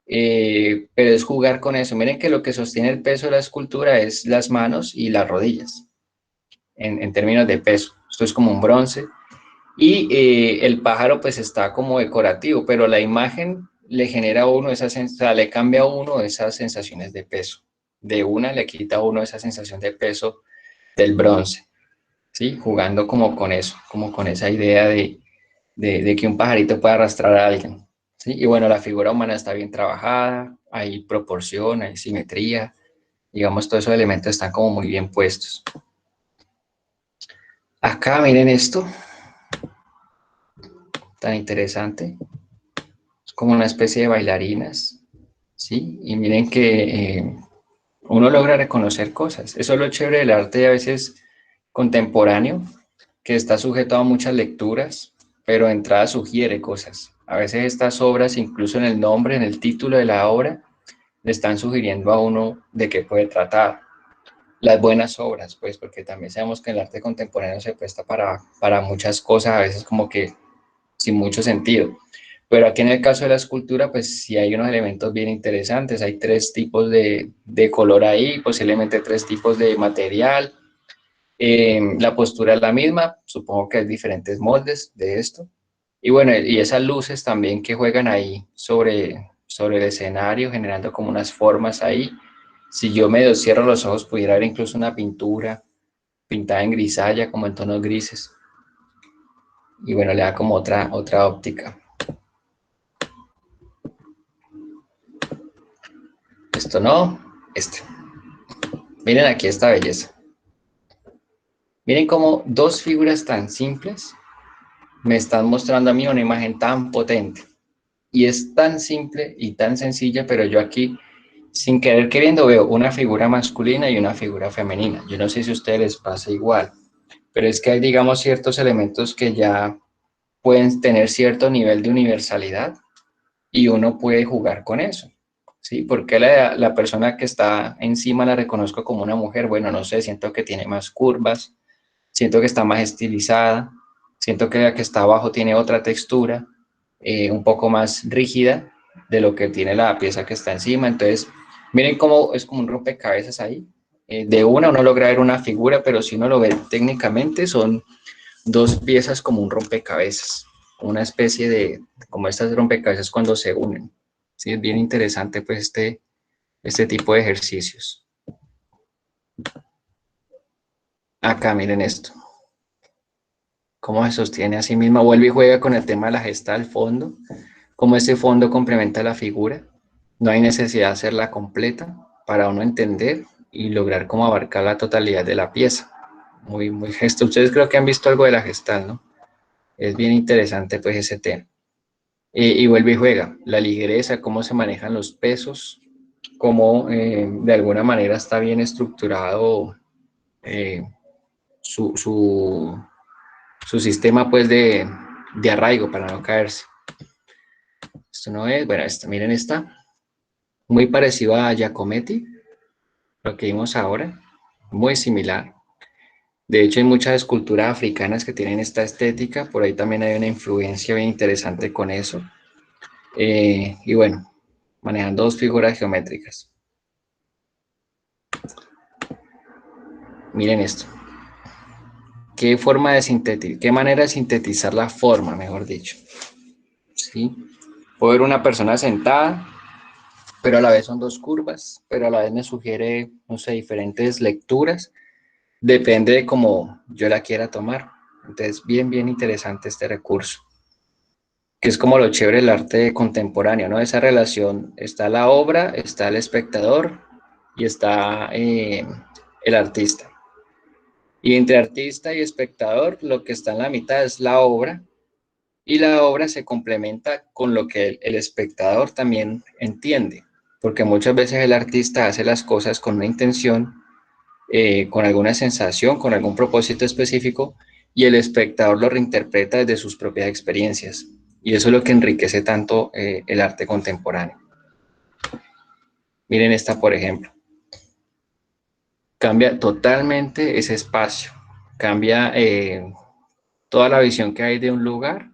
pero es jugar con eso. Miren que lo que sostiene el peso de la escultura es las manos y las rodillas, en términos de peso. Esto es como un bronce. Y el pájaro pues está como decorativo, pero la imagen le genera a uno esas, o sea, le cambia a uno esas sensaciones de peso. De una le quita a uno esa sensación de peso del bronce, ¿sí? Jugando como con eso, como con esa idea de que un pajarito puede arrastrar a alguien, ¿sí? Y bueno, la figura humana está bien trabajada, hay proporción, hay simetría, digamos, todos esos elementos están como muy bien puestos. Acá miren esto, tan interesante, es como una especie de bailarinas, ¿sí? Y miren que uno logra reconocer cosas, eso es lo chévere del arte a veces contemporáneo, que está sujeto a muchas lecturas, pero de entrada sugiere cosas. A veces estas obras, incluso en el nombre, en el título de la obra, le están sugiriendo a uno de qué puede tratar. Las buenas obras, pues, porque también sabemos que el arte contemporáneo se presta para muchas cosas, a veces como que sin mucho sentido. Pero aquí en el caso de la escultura, pues sí hay unos elementos bien interesantes. Hay tres tipos de color ahí, posiblemente tres tipos de material. La postura es la misma, supongo que hay diferentes moldes de esto. Y bueno, y esas luces también que juegan ahí sobre el escenario, generando como unas formas ahí. Si yo medio cierro los ojos, pudiera ver incluso una pintura pintada en grisalla, como en tonos grises. Y bueno, le da como otra óptica. Esto no, este. Miren aquí esta belleza. Miren cómo dos figuras tan simples me están mostrando a mí una imagen tan potente. Y es tan simple y tan sencilla, pero yo aquí, sin querer queriendo, veo una figura masculina y una figura femenina. Yo no sé si a ustedes les pasa igual, pero es que hay, digamos, ciertos elementos que ya pueden tener cierto nivel de universalidad y uno puede jugar con eso, ¿sí? Porque la persona que está encima la reconozco como una mujer, bueno, no sé, siento que tiene más curvas, siento que está más estilizada, siento que la que está abajo tiene otra textura, un poco más rígida de lo que tiene la pieza que está encima. Entonces, miren cómo es como un rompecabezas ahí. De una uno logra ver una figura, pero si uno lo ve técnicamente son dos piezas como un rompecabezas, una especie de, como estas rompecabezas cuando se unen. Sí, es bien interesante pues este tipo de ejercicios. Acá miren esto, cómo se sostiene a sí misma, vuelve y juega con el tema de la gesta del fondo, cómo ese fondo complementa la figura, no hay necesidad de hacerla completa para uno entender y lograr cómo abarcar la totalidad de la pieza. Muy, muy gesto. Ustedes creo que han visto algo de la gestal, ¿no? Es bien interesante pues ese tema. Y vuelve y juega, la ligereza, cómo se manejan los pesos, cómo de alguna manera está bien estructurado eh, su sistema pues de arraigo para no caerse. Esto no es, bueno, miren esta, muy parecido a Giacometti, lo que vimos ahora, muy similar. De hecho, hay muchas esculturas africanas que tienen esta estética, por ahí también hay una influencia bien interesante con eso. Y bueno, manejando dos figuras geométricas. Miren esto. ¿Qué forma de sintetizar? ¿Qué manera de sintetizar la forma, mejor dicho? ¿Sí? Puedo ver una persona sentada, pero a la vez son dos curvas, pero a la vez me sugiere, no sé, diferentes lecturas. Depende de cómo yo la quiera tomar. Entonces, bien interesante este recurso, que es como lo chévere del arte contemporáneo, ¿no? Esa relación, está la obra, está el espectador y está el artista. Y entre artista y espectador, lo que está en la mitad es la obra, y la obra se complementa con lo que el espectador también entiende, porque muchas veces el artista hace las cosas con una intención, con alguna sensación, con algún propósito específico, y el espectador lo reinterpreta desde sus propias experiencias. Y eso es lo que enriquece tanto el arte contemporáneo. Miren esta, por ejemplo. Cambia totalmente ese espacio, cambia toda la visión que hay de un lugar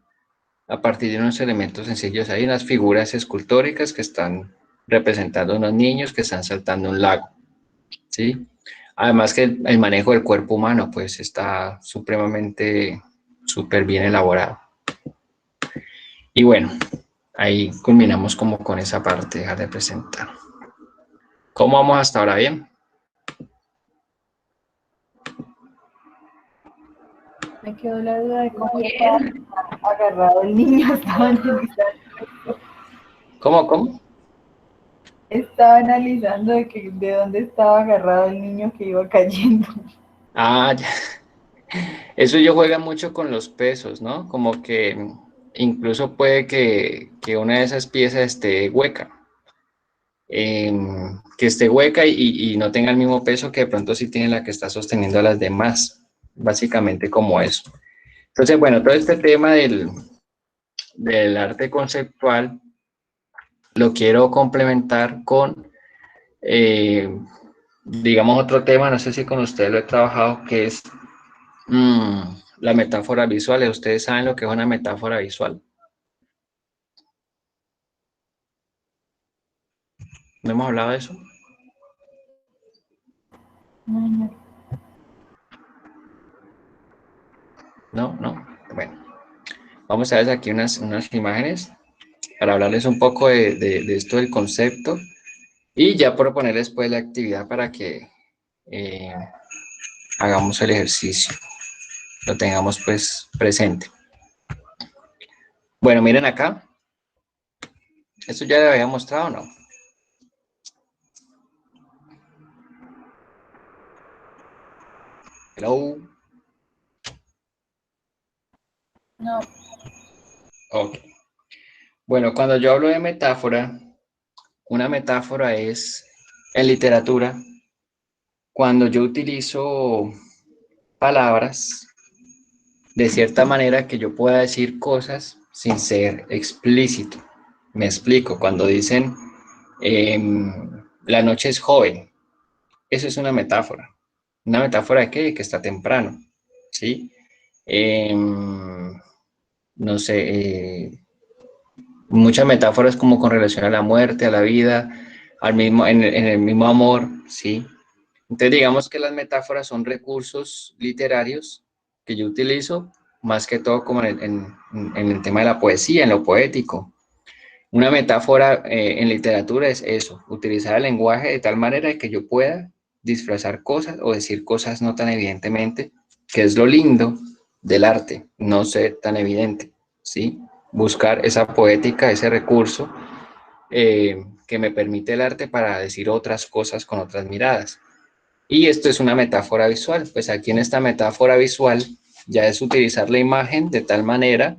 a partir de unos elementos sencillos. Hay unas figuras escultóricas que están representando unos niños que están saltando un lago, ¿sí? Además que el manejo del cuerpo humano pues está supremamente súper bien elaborado. Y bueno, ahí culminamos como con esa parte, dejar de presentar. ¿Cómo vamos hasta ahora? ¿Bien? Me quedó la duda de cómo estaba agarrado el niño. ¿Cómo? Estaba analizando de dónde estaba agarrado el niño que iba cayendo. Ah, ya. Eso yo juega mucho con los pesos, ¿no? Como que incluso puede que una de esas piezas esté hueca. Que esté hueca y no tenga el mismo peso que de pronto sí tiene la que está sosteniendo a las demás. Básicamente como eso. Entonces, bueno, todo este tema del arte conceptual lo quiero complementar con, digamos, otro tema, no sé si con usted lo he trabajado, que es la metáfora visual. ¿Ustedes saben lo que es una metáfora visual? ¿No hemos hablado de eso? No. Bueno, vamos a ver aquí unas imágenes para hablarles un poco de esto del concepto y ya proponerles pues la actividad para que hagamos el ejercicio, lo tengamos pues presente. Bueno, miren acá. ¿Esto ya lo había mostrado o no? Hello. No. Ok. Bueno, cuando yo hablo de metáfora, una metáfora es en literatura cuando yo utilizo palabras de cierta manera que yo pueda decir cosas sin ser explícito. Me explico, cuando dicen la noche es joven, eso es una metáfora. ¿Una metáfora de qué? Que está temprano, ¿sí? No sé, muchas metáforas como con relación a la muerte, a la vida, en el mismo amor, ¿sí? Entonces digamos que las metáforas son recursos literarios que yo utilizo más que todo como en el tema de la poesía, en lo poético. Una metáfora en literatura es eso, utilizar el lenguaje de tal manera que yo pueda disfrazar cosas o decir cosas no tan evidentemente, que es lo lindo del arte, no ser tan evidente, ¿sí? Buscar esa poética, ese recurso que me permite el arte para decir otras cosas con otras miradas. Y esto es una metáfora visual, pues aquí en esta metáfora visual ya es utilizar la imagen de tal manera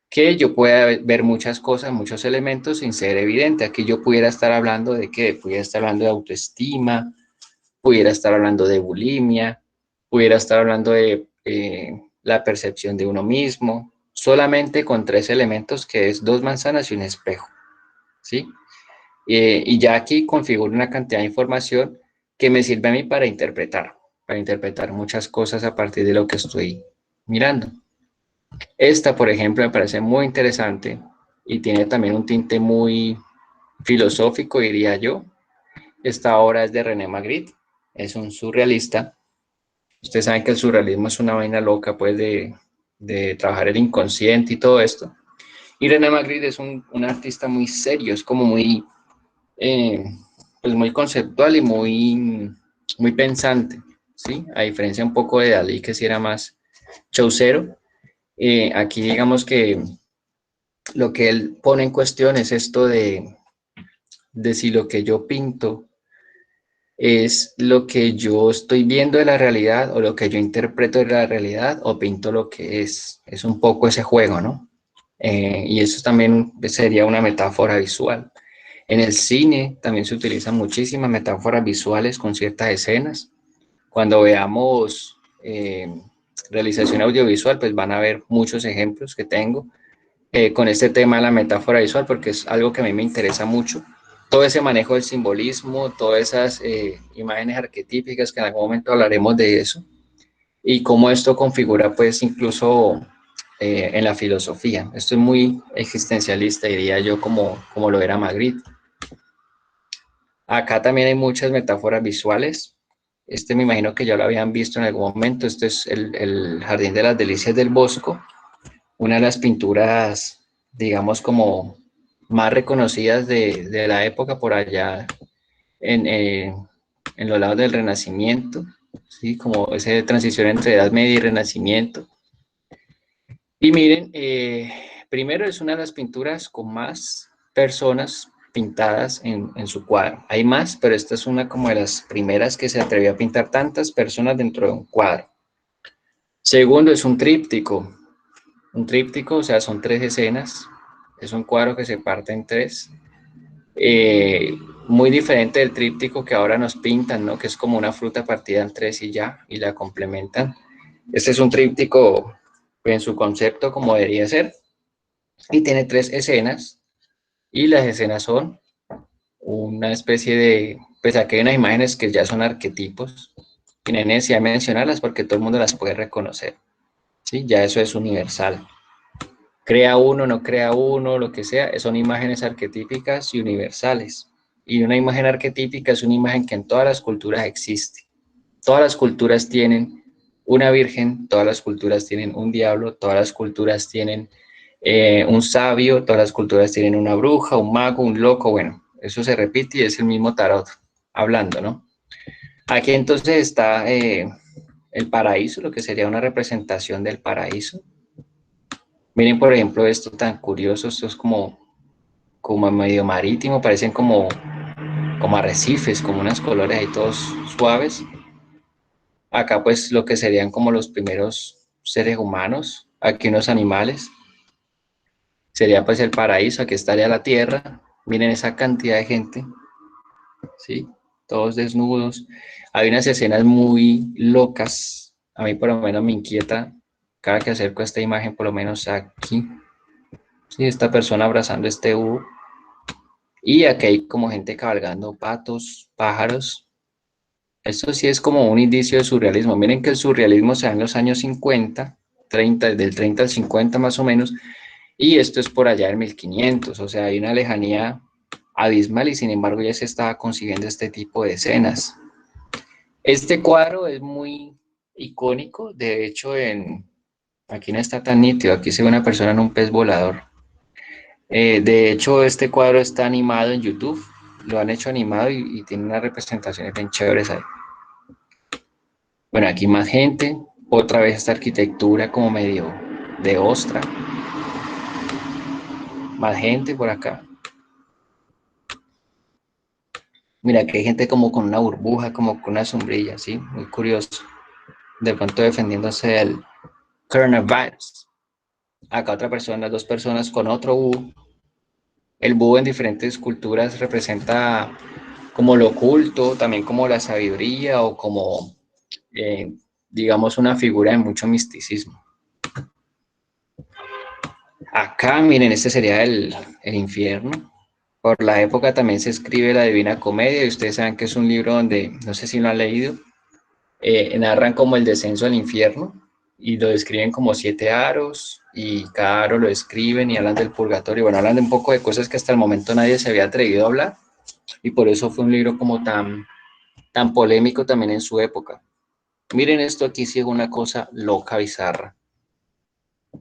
que yo pueda ver muchas cosas, muchos elementos sin ser evidente. Aquí yo pudiera estar hablando de qué, pudiera estar hablando de autoestima, pudiera estar hablando de bulimia, pudiera estar hablando de la percepción de uno mismo, solamente con tres elementos que es dos manzanas y un espejo, ¿sí? Y ya aquí configuro una cantidad de información que me sirve a mí para interpretar muchas cosas a partir de lo que estoy mirando. Esta, por ejemplo, me parece muy interesante y tiene también un tinte muy, filosófico, diría yo. Esta obra es de René Magritte, es un surrealista. Ustedes saben que el surrealismo es una vaina loca, pues, de trabajar el inconsciente y todo esto. Y René Magritte es un artista muy serio, es como muy, eh, pues muy conceptual y muy pensante, ¿sí? A diferencia un poco de Dalí, que sí era más chaucero. Aquí digamos que lo que él pone en cuestión es esto de si lo que yo pinto es lo que yo estoy viendo de la realidad o lo que yo interpreto de la realidad o pinto lo que es. Es un poco ese juego, ¿no? Y eso también sería una metáfora visual. En el cine también se utilizan muchísimas metáforas visuales con ciertas escenas. Cuando veamos realización audiovisual, pues van a ver muchos ejemplos que tengo con este tema de la metáfora visual, porque es algo que a mí me interesa mucho. Todo ese manejo del simbolismo, todas esas imágenes arquetípicas, que en algún momento hablaremos de eso, y cómo esto configura, pues, incluso en la filosofía. Esto es muy existencialista, diría yo, como lo era Magritte. Acá también hay muchas metáforas visuales. Este me imagino que ya lo habían visto en algún momento. Este es el Jardín de las Delicias del Bosco, una de las pinturas, digamos, como más reconocidas de la época por allá en los lados del Renacimiento, ¿sí? Como esa transición entre Edad Media y Renacimiento. Y miren, primero es una de las pinturas con más personas pintadas en su cuadro. Hay más, pero esta es una como de las primeras que se atrevió a pintar tantas personas dentro de un cuadro. Segundo, es un tríptico. Un tríptico, o sea, son 3 escenas. Es un cuadro que se parte en 3. Muy diferente del tríptico que ahora nos pintan, ¿no? Que es como una fruta partida en 3 y ya, y la complementan. Este es un tríptico en su concepto como debería ser, y tiene 3 escenas, y las escenas son una especie de, pues aquí hay unas imágenes que ya son arquetipos, y no hay necesidad de mencionarlas porque todo el mundo las puede reconocer, ¿sí? Ya eso es universal. Crea uno, no crea uno, lo que sea, son imágenes arquetípicas y universales. Y una imagen arquetípica es una imagen que en todas las culturas existe. Todas las culturas tienen una virgen, todas las culturas tienen un diablo, todas las culturas tienen un sabio, todas las culturas tienen una bruja, un mago, un loco, bueno, eso se repite y es el mismo tarot hablando, ¿no? Aquí entonces está el paraíso, lo que sería una representación del paraíso. Miren, por ejemplo, esto tan curioso, esto es como medio marítimo, parecen como arrecifes, como unos colores ahí todos suaves. Acá pues lo que serían como los primeros seres humanos, aquí unos animales, sería pues el paraíso, aquí estaría la tierra, miren esa cantidad de gente, ¿sí? Todos desnudos, hay unas escenas muy locas, a mí por lo menos me inquieta cada que acerco esta imagen, por lo menos aquí, ¿sí? Esta persona abrazando este búho, y aquí hay como gente cabalgando patos, pájaros. Esto sí es como un indicio de surrealismo. Miren que el surrealismo se da en los años 50, 30, del 30 al 50 más o menos, y esto es por allá en 1500, o sea, hay una lejanía abismal y sin embargo ya se estaba concibiendo este tipo de escenas. Este cuadro es muy icónico, de hecho aquí no está tan nítido, aquí se ve una persona en un pez volador. De hecho, este cuadro está animado en YouTube, lo han hecho animado y tiene unas representaciones bien chéveres ahí. Bueno, aquí más gente, otra vez esta arquitectura como medio de ostra. Más gente por acá. Mira, que hay gente como con una burbuja, como con una sombrilla, ¿sí? Muy curioso. De pronto defendiéndose del coronavirus. Acá otra persona, 2 personas con otro búho. El búho en diferentes culturas representa como lo oculto, también como la sabiduría o como, digamos, una figura de mucho misticismo. Acá, miren, este sería el infierno. Por la época también se escribe la Divina Comedia y ustedes saben que es un libro donde, no sé si lo han leído, narran como el descenso al infierno y lo describen como 7 aros, y cada aro lo escriben y hablan del purgatorio. Bueno, hablan de un poco de cosas que hasta el momento nadie se había atrevido a hablar, y por eso fue un libro como tan polémico también en su época. Miren esto aquí, sí es una cosa loca, bizarra.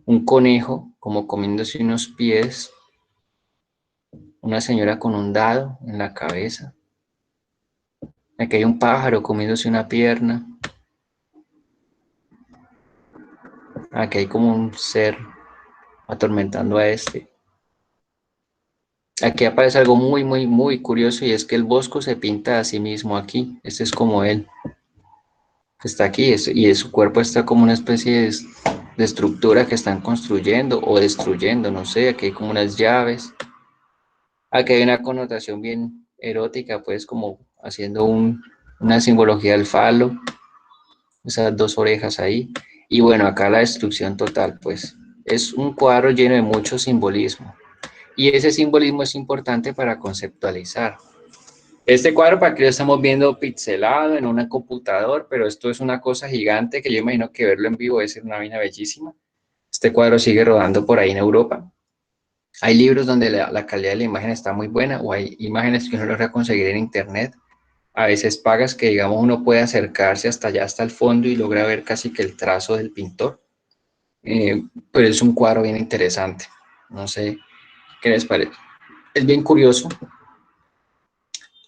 Un conejo como comiéndose unos pies, una señora con un dado en la cabeza. Aquí hay un pájaro comiéndose una pierna. Aquí hay como un ser atormentando a este. Aquí aparece algo muy curioso, y es que el Bosco se pinta a sí mismo aquí. Este es como él. Está aquí y su cuerpo está como una especie de estructura que están construyendo o destruyendo, no sé. Aquí hay como unas llaves. Aquí hay una connotación bien erótica, pues como haciendo una simbología del falo. Esas dos orejas ahí. Y bueno, acá la destrucción total, pues es un cuadro lleno de mucho simbolismo. Y ese simbolismo es importante para conceptualizar. Este cuadro, para que lo estamos viendo pixelado en un computador, pero esto es una cosa gigante que yo imagino que verlo en vivo debe ser una vaina bellísima. Este cuadro sigue rodando por ahí en Europa. Hay libros donde la calidad de la imagen está muy buena, o hay imágenes que uno logra conseguir en internet. A veces pagas que, digamos, uno puede acercarse hasta allá, hasta el fondo, y logra ver casi que el trazo del pintor. Pero es un cuadro bien interesante. No sé qué les parece. Es bien curioso.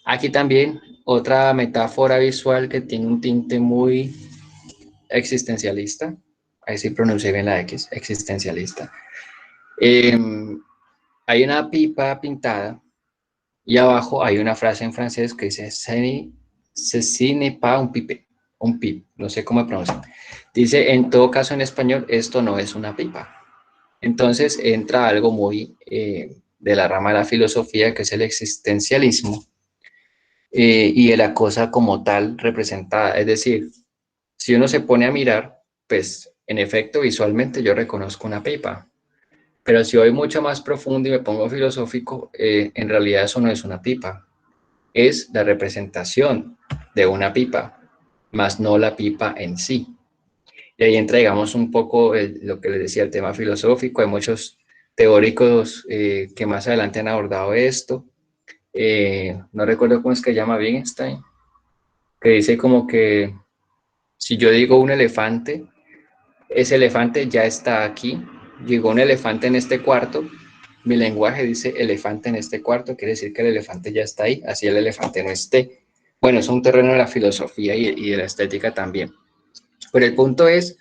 Aquí también otra metáfora visual que tiene un tinte muy existencialista. Ahí sí pronuncié bien la X, existencialista. Hay una pipa pintada y abajo hay una frase en francés que dice ceci n'est pas un pipe, no sé cómo pronunciar. Dice, en todo caso en español, esto no es una pipa. Entonces entra algo muy de la rama de la filosofía, que es el existencialismo, y de la cosa como tal representada. Es decir, si uno se pone a mirar, pues en efecto visualmente yo reconozco una pipa, pero si voy mucho más profundo y me pongo filosófico, en realidad eso no es una pipa, es la representación de una pipa, más no la pipa en sí. Y ahí entra, digamos, un poco lo que les decía, el tema filosófico. Hay muchos teóricos que más adelante han abordado esto. No recuerdo cómo es que se llama Wittgenstein, que dice como que si yo digo un elefante, ese elefante ya está aquí. Llegó un elefante en este cuarto, mi lenguaje dice elefante en este cuarto, quiere decir que el elefante ya está ahí, así el elefante no esté. Bueno, es un terreno de la filosofía y de la estética también. Pero el punto es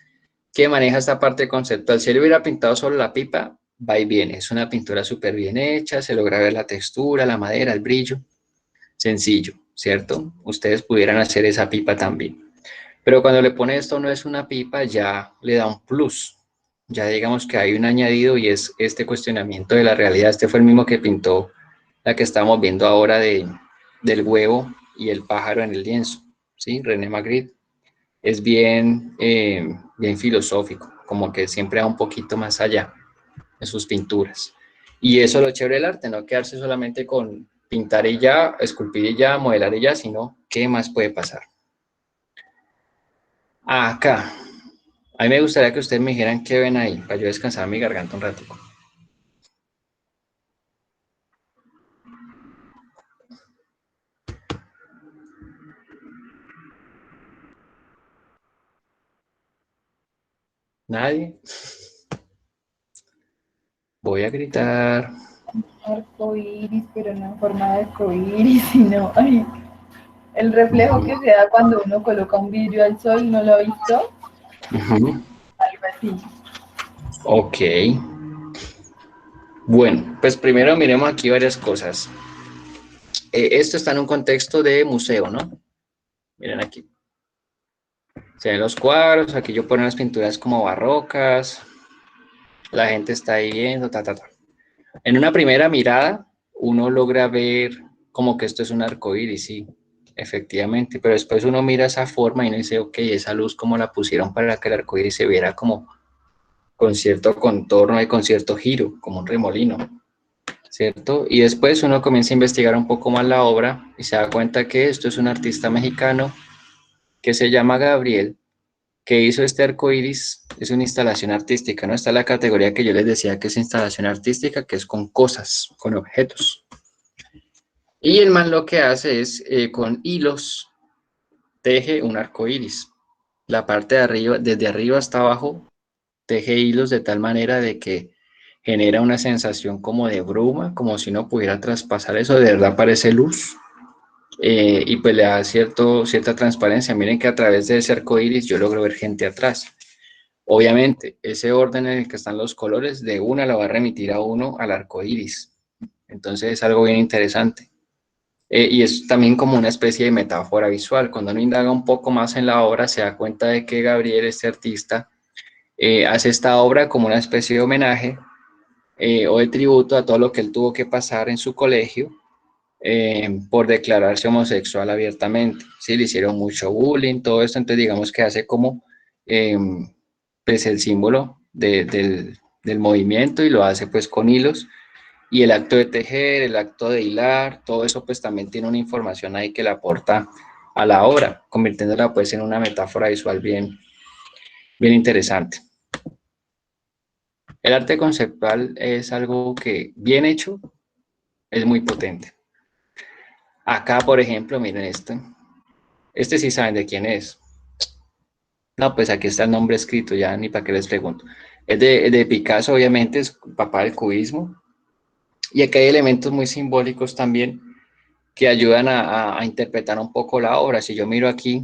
que maneja esta parte conceptual. Si él hubiera pintado solo la pipa, va y viene. Es una pintura súper bien hecha, se logra ver la textura, la madera, el brillo. Sencillo, ¿cierto? Ustedes pudieran hacer esa pipa también. Pero cuando le pone esto no es una pipa, ya le da un plus. Ya digamos que hay un añadido, y es este cuestionamiento de la realidad. Este fue el mismo que pintó la que estamos viendo ahora del huevo y el pájaro en el lienzo, ¿sí? René Magritte. Es bien filosófico, como que siempre va un poquito más allá en sus pinturas. Y eso es lo chévere del arte, no quedarse solamente con pintar y ya, esculpir y ya, modelar y ya, sino qué más puede pasar. Acá, a mí me gustaría que ustedes me dijeran qué ven ahí, para yo descansar mi garganta un ratico. ¿Nadie? Voy a gritar. Arcoíris, pero no en forma de arcoíris, sino ay, el reflejo que se da cuando uno coloca un vidrio al sol, ¿no lo ha visto? Algo así. Ok. Bueno, pues primero miremos aquí varias cosas. Esto está en un contexto de museo, ¿no? Miren aquí. Se ven los cuadros, aquí yo pongo las pinturas como barrocas, la gente está ahí viendo, En una primera mirada, uno logra ver como que esto es un arcoíris, sí, efectivamente, pero después uno mira esa forma y uno dice, ok, esa luz cómo la pusieron para que el arcoíris se viera como con cierto contorno y con cierto giro, como un remolino, ¿cierto? Y después uno comienza a investigar un poco más la obra y se da cuenta que esto es un artista mexicano que se llama Gabriel, que hizo este arco iris es una instalación artística, ¿no? Está la categoría que yo les decía que es instalación artística, que es con cosas, con objetos. Y el man lo que hace es, con hilos, teje un arco iris. La parte de arriba, desde arriba hasta abajo, teje hilos de tal manera de que genera una sensación como de bruma, como si uno pudiera traspasar eso, de verdad parece luz. Y pues le da cierta transparencia. Miren que a través de ese arco iris yo logro ver gente atrás. Obviamente, ese orden en el que están los colores de una lo va a remitir a uno al arco iris. Entonces es algo bien interesante. Y es también como una especie de metáfora visual. Cuando uno indaga un poco más en la obra, se da cuenta de que Gabriel, este artista, hace esta obra como una especie de homenaje o de tributo a todo lo que él tuvo que pasar en su colegio por declararse homosexual abiertamente. Sí, le hicieron mucho bullying, todo esto, entonces digamos que hace como pues el símbolo del movimiento y lo hace pues con hilos. Y el acto de tejer, el acto de hilar, todo eso pues también tiene una información ahí que le aporta a la obra, convirtiéndola pues en una metáfora visual bien interesante. El arte conceptual es algo que bien hecho es muy potente. Acá, por ejemplo, miren esto. Este sí saben de quién es. No, pues aquí está el nombre escrito, ya ni para qué les pregunto. Es de Picasso, obviamente, es papá del cubismo. Y aquí hay elementos muy simbólicos también que ayudan a interpretar un poco la obra. Si yo miro aquí,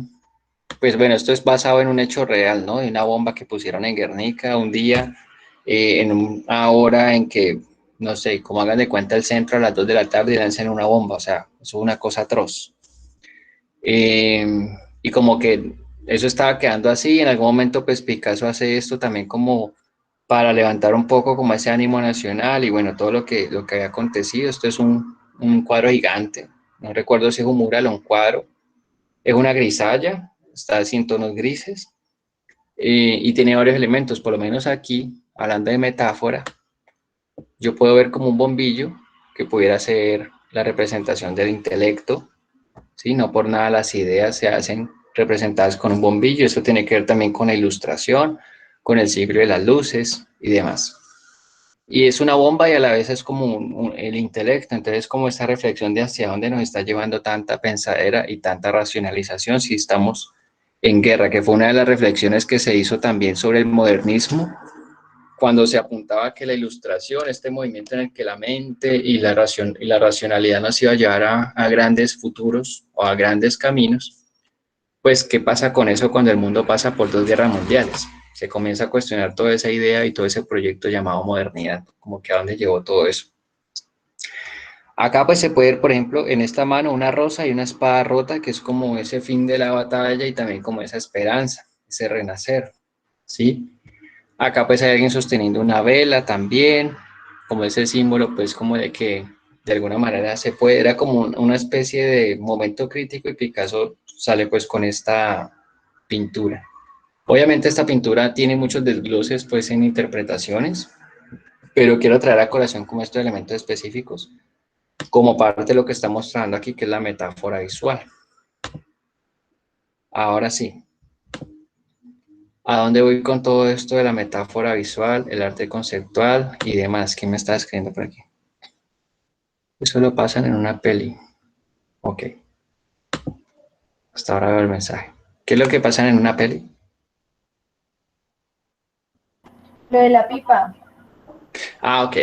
pues bueno, esto es basado en un hecho real, ¿no? De una bomba que pusieron en Guernica un día, en una hora en que, no sé, como hagan de cuenta el centro a las 2 de la tarde y lancen una bomba, o sea, eso es una cosa atroz. Y como que eso estaba quedando así, en algún momento pues Picasso hace esto también como para levantar un poco como ese ánimo nacional y bueno, todo lo que había acontecido. Esto es un cuadro gigante, no recuerdo si es un mural o un cuadro, es una grisalla, está así en tonos grises y tiene varios elementos, por lo menos aquí, hablando de metáfora, yo puedo ver como un bombillo que pudiera ser la representación del intelecto. ¿Sí? No por nada las ideas se hacen representadas con un bombillo, eso tiene que ver también con la ilustración, con el siglo de las luces y demás. Y es una bomba y a la vez es como el intelecto, entonces como esta reflexión de hacia dónde nos está llevando tanta pensadera y tanta racionalización si estamos en guerra, que fue una de las reflexiones que se hizo también sobre el modernismo, cuando se apuntaba que la ilustración, este movimiento en el que la mente y la racionalidad nos iba a llevar a grandes futuros o a grandes caminos, pues ¿qué pasa con eso cuando el mundo pasa por 2 guerras mundiales? Se comienza a cuestionar toda esa idea y todo ese proyecto llamado modernidad, como que a dónde llevó todo eso. Acá pues se puede ver, por ejemplo, en esta mano una rosa y una espada rota, que es como ese fin de la batalla y también como esa esperanza, ese renacer, ¿sí? Acá pues hay alguien sosteniendo una vela también, como ese símbolo pues como de que de alguna manera se puede, era como una especie de momento crítico y Picasso sale pues con esta pintura. Obviamente esta pintura tiene muchos desgloses pues en interpretaciones, pero quiero traer a colación como estos elementos específicos, como parte de lo que está mostrando aquí que es la metáfora visual. Ahora sí. ¿A dónde voy con todo esto de la metáfora visual, el arte conceptual y demás? ¿Quién me está escribiendo por aquí? Eso lo pasan en una peli. Ok. Hasta ahora veo el mensaje. ¿Qué es lo que pasan en una peli? Lo de la pipa. Ah, ok.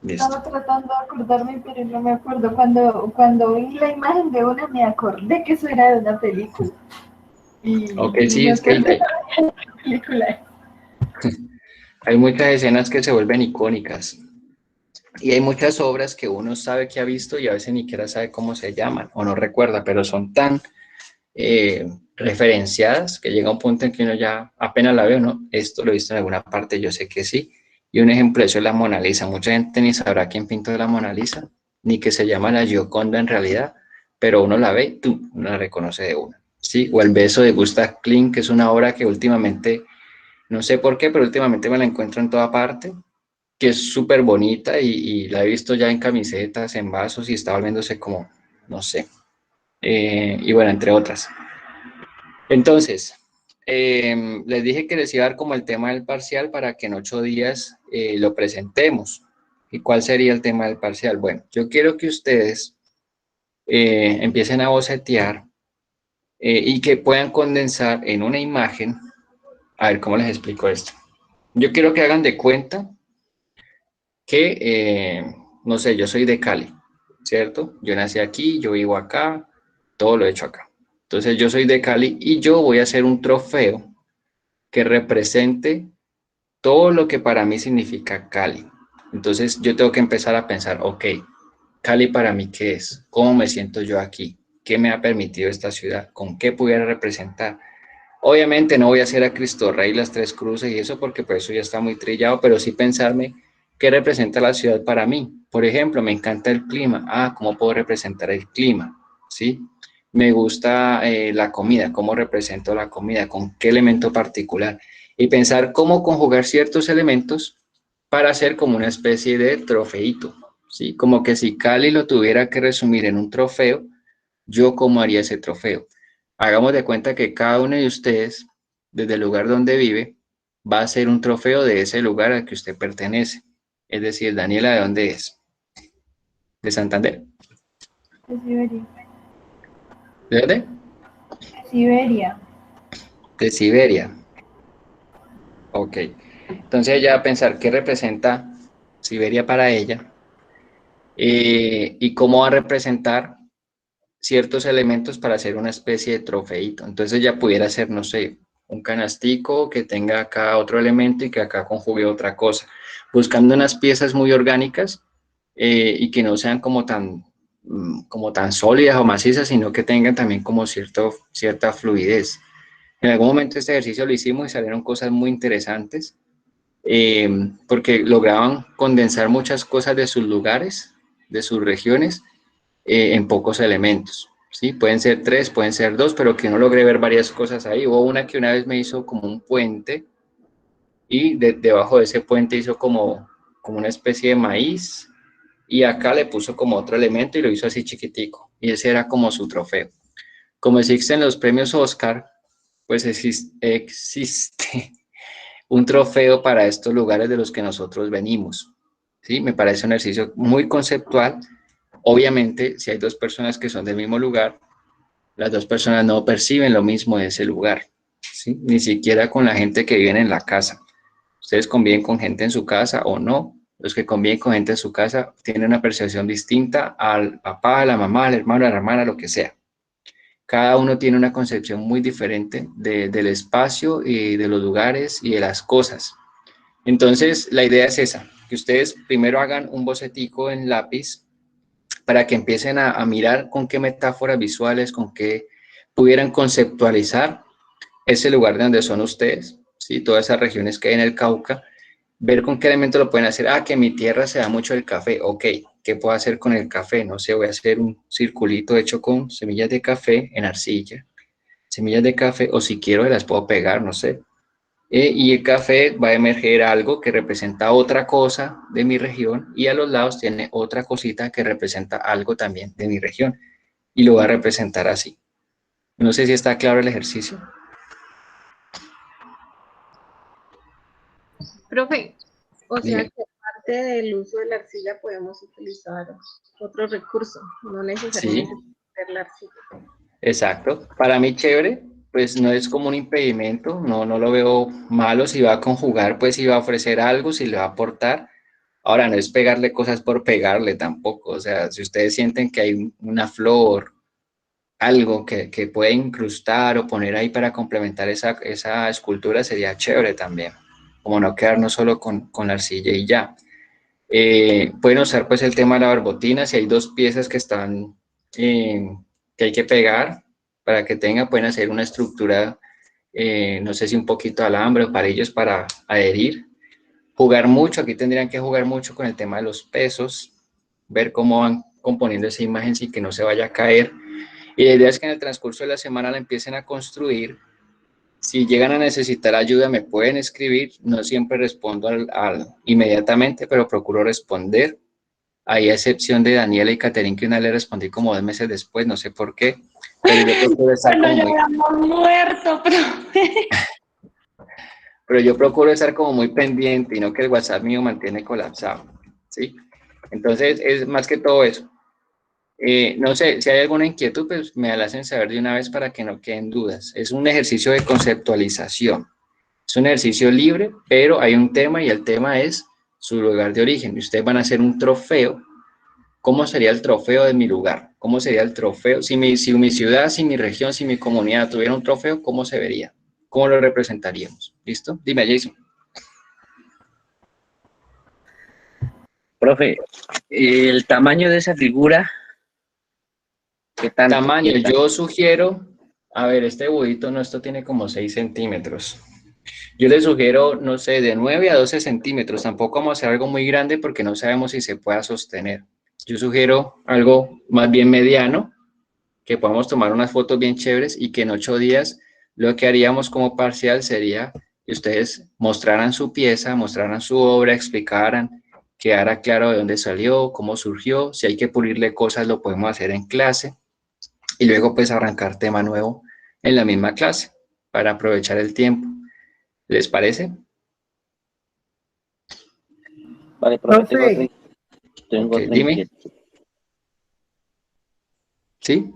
Listo. Estaba tratando de acordarme, pero no me acuerdo. Cuando vi la imagen de una, me acordé que eso era de una película. Ok, Y sí, me es que acordé de la película. hay muchas escenas que se vuelven icónicas. Y hay muchas obras que uno sabe que ha visto y a veces ni siquiera sabe cómo se llaman o no recuerda, pero son tan referenciadas que llega un punto en que uno ya apenas la ve, ¿no? Esto lo he visto en alguna parte, yo sé que sí. Y un ejemplo de eso es la Mona Lisa. Mucha gente ni sabrá quién pintó la Mona Lisa, ni que se llama la Gioconda en realidad, pero uno la ve y tú la reconoce de una. ¿Sí? O El beso de Gustav Klimt, que es una obra que últimamente, no sé por qué, pero últimamente me la encuentro en toda parte, que es súper bonita y la he visto ya en camisetas, en vasos y está volviéndose como, no sé. Y bueno, entre otras. Entonces, les dije que les iba a dar como el tema del parcial para que en 8 días lo presentemos. ¿Y cuál sería el tema del parcial? Bueno, yo quiero que ustedes empiecen a bocetear y que puedan condensar en una imagen. A ver, ¿cómo les explico esto? Yo quiero que hagan de cuenta que, no sé, yo soy de Cali, ¿cierto? Yo nací aquí, yo vivo acá, todo lo he hecho acá. Entonces yo soy de Cali y yo voy a hacer un trofeo que represente todo lo que para mí significa Cali. Entonces yo tengo que empezar a pensar, ok, Cali para mí, ¿qué es? ¿Cómo me siento yo aquí? ¿Qué me ha permitido esta ciudad? ¿Con qué pudiera representar? Obviamente no voy a hacer a Cristo Rey, las tres cruces y eso porque pues eso ya está muy trillado, pero sí pensarme qué representa la ciudad para mí. Por ejemplo, me encanta el clima. Ah, ¿cómo puedo representar el clima? ¿Sí? Me gusta la comida, ¿cómo represento la comida? ¿Con qué elemento particular? Y pensar cómo conjugar ciertos elementos para hacer como una especie de trofeito, ¿sí? Como que si Cali lo tuviera que resumir en un trofeo, ¿yo cómo haría ese trofeo? Hagamos de cuenta que cada uno de ustedes, desde el lugar donde vive, va a ser un trofeo de ese lugar al que usted pertenece. Es decir, Daniela, ¿de dónde es? ¿De Santander? De Siberia. ¿De dónde? De Siberia. De Siberia. Ok. Entonces ella va a pensar qué representa Siberia para ella y cómo va a representar ciertos elementos para hacer una especie de trofeito. Entonces ya pudiera ser, no sé, un canastico que tenga acá otro elemento y que acá conjugue otra cosa, buscando unas piezas muy orgánicas y que no sean como tan sólidas o macizas, sino que tengan también como cierta fluidez. En algún momento este ejercicio lo hicimos y salieron cosas muy interesantes porque lograban condensar muchas cosas de sus lugares, de sus regiones, en pocos elementos, ¿sí? Pueden ser 3, pueden ser 2, pero que uno logre ver varias cosas ahí. Hubo una que una vez me hizo como un puente y debajo de ese puente hizo como una especie de maíz y acá le puso como otro elemento y lo hizo así chiquitico. Y ese era como su trofeo. Como existen los premios Oscar, pues existe un trofeo para estos lugares de los que nosotros venimos. ¿Sí? Me parece un ejercicio muy conceptual. Obviamente, si hay dos personas que son del mismo lugar, las dos personas no perciben lo mismo de ese lugar, ¿sí? Ni siquiera con la gente que vive en la casa. Ustedes conviven con gente en su casa o no. Los que conviven con gente en su casa tienen una percepción distinta al papá, a la mamá, al hermano, a la hermana, lo que sea. Cada uno tiene una concepción muy diferente del espacio y de los lugares y de las cosas. Entonces, la idea es esa, que ustedes primero hagan un bocetico en lápiz para que empiecen a mirar con qué metáforas visuales, con qué pudieran conceptualizar ese lugar de donde son ustedes, ¿sí? Todas esas regiones que hay en el Cauca, ver con qué elemento lo pueden hacer. Ah, que en mi tierra se da mucho el café, ok, ¿qué puedo hacer con el café? No sé, voy a hacer un circulito hecho con semillas de café en arcilla, semillas de café, o si quiero las puedo pegar, no sé. Y el café va a emerger algo que representa otra cosa de mi región y a los lados tiene otra cosita que representa algo también de mi región y lo va a representar así. No sé si está claro el ejercicio. Profe, o sea Dime. que aparte del uso de la arcilla podemos utilizar otro recurso, no necesariamente Sí, ser la arcilla. exacto. Para mí chévere, pues no es como un impedimento, no lo veo malo si va a conjugar, pues si va a ofrecer algo, si le va a aportar. Ahora, no es pegarle cosas por pegarle tampoco, o sea, si ustedes sienten que hay una flor, algo que puede incrustar o poner ahí para complementar esa escultura, sería chévere también, como no quedarnos solo con la arcilla y ya. Pueden usar pues el tema de la barbotina, si hay dos piezas que están, que hay que pegar para que pueden hacer una estructura, no sé si un poquito de alambre o palillos para adherir. Jugar mucho, aquí tendrían que jugar mucho con el tema de los pesos, ver cómo van componiendo esa imagen sin que no se vaya a caer. Y la idea es que en el transcurso de la semana la empiecen a construir. Si llegan a necesitar ayuda, me pueden escribir. No siempre respondo inmediatamente, pero procuro responder. Ahí a excepción de Daniela y Caterín, que una le respondí como 2 meses después, no sé por qué, pero yo procuro estar Bueno, como ya muy, habíamos muerto, pero yo procuro estar como muy pendiente y no que el WhatsApp mío mantiene colapsado, ¿sí? Entonces, es más que todo eso. No sé, si hay alguna inquietud, pues me la hacen saber de una vez para que no queden dudas. Es un ejercicio de conceptualización. Es un ejercicio libre, pero hay un tema y el tema es su lugar de origen. Y ustedes van a hacer un trofeo. ¿Cómo sería el trofeo de mi lugar? ¿Cómo sería el trofeo? Si mi ciudad, si mi región, si mi comunidad tuviera un trofeo, ¿cómo se vería? ¿Cómo lo representaríamos? ¿Listo? Dime, Jason. Profe, el tamaño de esa figura, ¿qué tanto? Tamaño, ¿Qué tanto? yo sugiero, a ver, este budito no, esto tiene como 6 centímetros. Yo le sugiero, no sé, de 9 a 12 centímetros. Tampoco vamos a hacer algo muy grande porque no sabemos si se pueda sostener. Yo sugiero algo más bien mediano, que podamos tomar unas fotos bien chéveres y que en 8 días lo que haríamos como parcial sería que ustedes mostraran su pieza, mostraran su obra, explicaran, quedara claro de dónde salió, cómo surgió, si hay que pulirle cosas lo podemos hacer en clase y luego pues arrancar tema nuevo en la misma clase para aprovechar el tiempo. ¿Les parece? Vale, profe, Profe, Ok, tengo otra dime. inquietud. ¿Sí?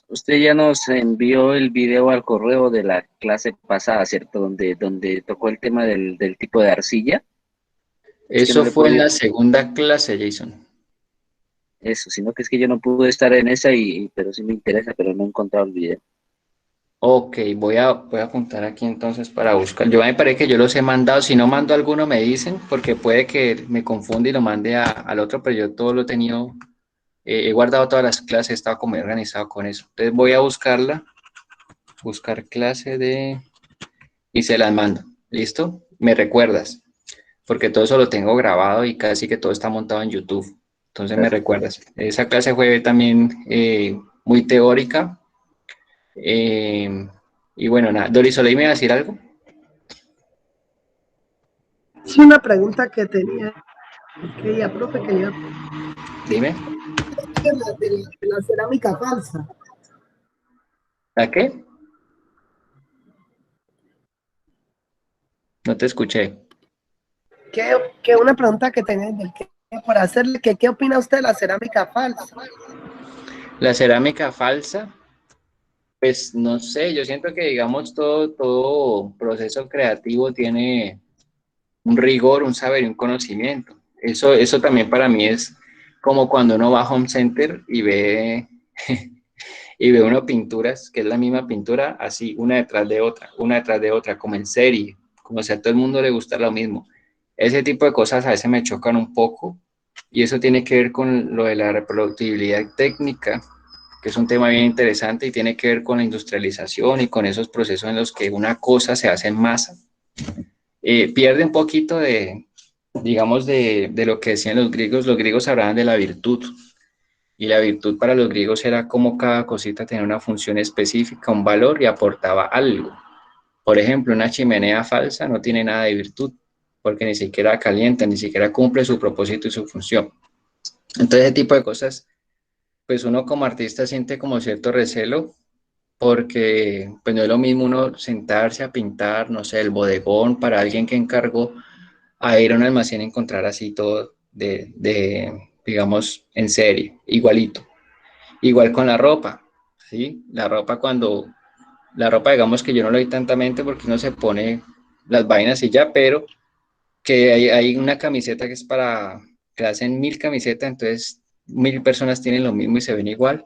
Usted ya nos envió el video al correo de la clase pasada, ¿cierto? Donde tocó el tema del tipo de arcilla. Es que no Eso le he fue en podido la segunda clase, Jason. eso, sino que es que yo no pude estar en esa pero sí me interesa, pero no he encontrado el video. Ok, voy a apuntar aquí entonces para buscar. Yo me parece que yo los he mandado. Si no mando alguno, me dicen, porque puede que me confunda y lo mande al otro, pero yo todo lo he tenido, he guardado todas las clases, he estado como organizado con eso. Entonces voy a buscarla, buscar clase y se las mando. ¿Listo? Me recuerdas, porque todo eso lo tengo grabado y casi que todo está montado en YouTube. Entonces me Perfecto. recuerdas. Esa clase fue también muy teórica. eh, y bueno, nada. Doris Soleil, ¿me iba a decir algo? Es una pregunta que tenía, profe, que le iba a Dime. de la cerámica falsa. ¿A qué? No te escuché. Que una pregunta que tenía por hacerle, que qué opina usted de la cerámica falsa. La cerámica falsa, pues no sé, yo siento que digamos todo proceso creativo tiene un rigor, un saber y un conocimiento. Eso también para mí es como cuando uno va a Home Center y ve, y ve unas pinturas, que es la misma pintura, así, una detrás de otra, como en serie, como si a todo el mundo le gusta lo mismo. Ese tipo de cosas a veces me chocan un poco y eso tiene que ver con lo de la reproductibilidad técnica, que es un tema bien interesante y tiene que ver con la industrialización y con esos procesos en los que una cosa se hace en masa. Pierde un poquito digamos, de lo que decían los griegos hablaban de la virtud, y la virtud para los griegos era como cada cosita tenía una función específica, un valor y aportaba algo. Por ejemplo, una chimenea falsa no tiene nada de virtud, porque ni siquiera calienta, ni siquiera cumple su propósito y su función. Entonces, ese tipo de cosas, pues uno como artista siente como cierto recelo, porque pues no es lo mismo uno sentarse a pintar, no sé, el bodegón para alguien que encargó a ir a un almacén y encontrar así todo digamos, en serie, igualito. Igual con la ropa, ¿sí? La ropa, digamos que yo no lo doy tantamente porque uno se pone las vainas y ya, pero que hay una camiseta que es que hacen 1000 camisetas, entonces 1000 personas tienen lo mismo y se ven igual.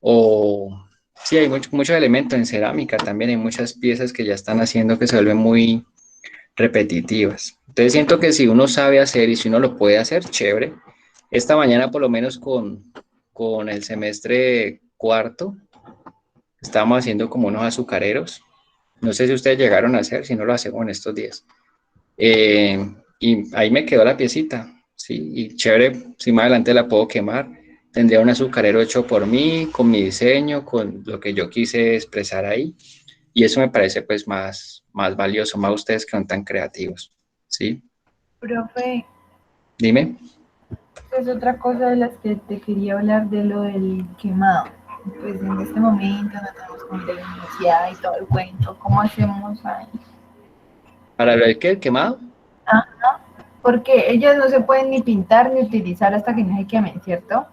O sí, hay muchos elementos en cerámica también, hay muchas piezas que ya están haciendo que se vuelven muy repetitivas. Entonces siento que si uno sabe hacer y si uno lo puede hacer, chévere. Esta mañana por lo menos con el semestre cuarto, estábamos haciendo como unos azucareros. No sé si ustedes llegaron a hacer, si no lo hacemos en estos días. Y ahí me quedó la piecita, ¿sí? Y chévere, si más adelante la puedo quemar. Tendría un azucarero hecho por mí, con mi diseño, con lo que yo quise expresar ahí. Y eso me parece pues más valioso, más ustedes que son tan creativos, ¿sí? profe, Dime. Es otra cosa de las que te quería hablar de lo del quemado. Pues en este momento no tenemos como ir a la universidad y todo el cuento. ¿Cómo hacemos ahí? ¿Para lo del qué? ¿El quemado? Ajá. Porque ellos no se pueden ni pintar ni utilizar hasta que no se quemen, ¿cierto?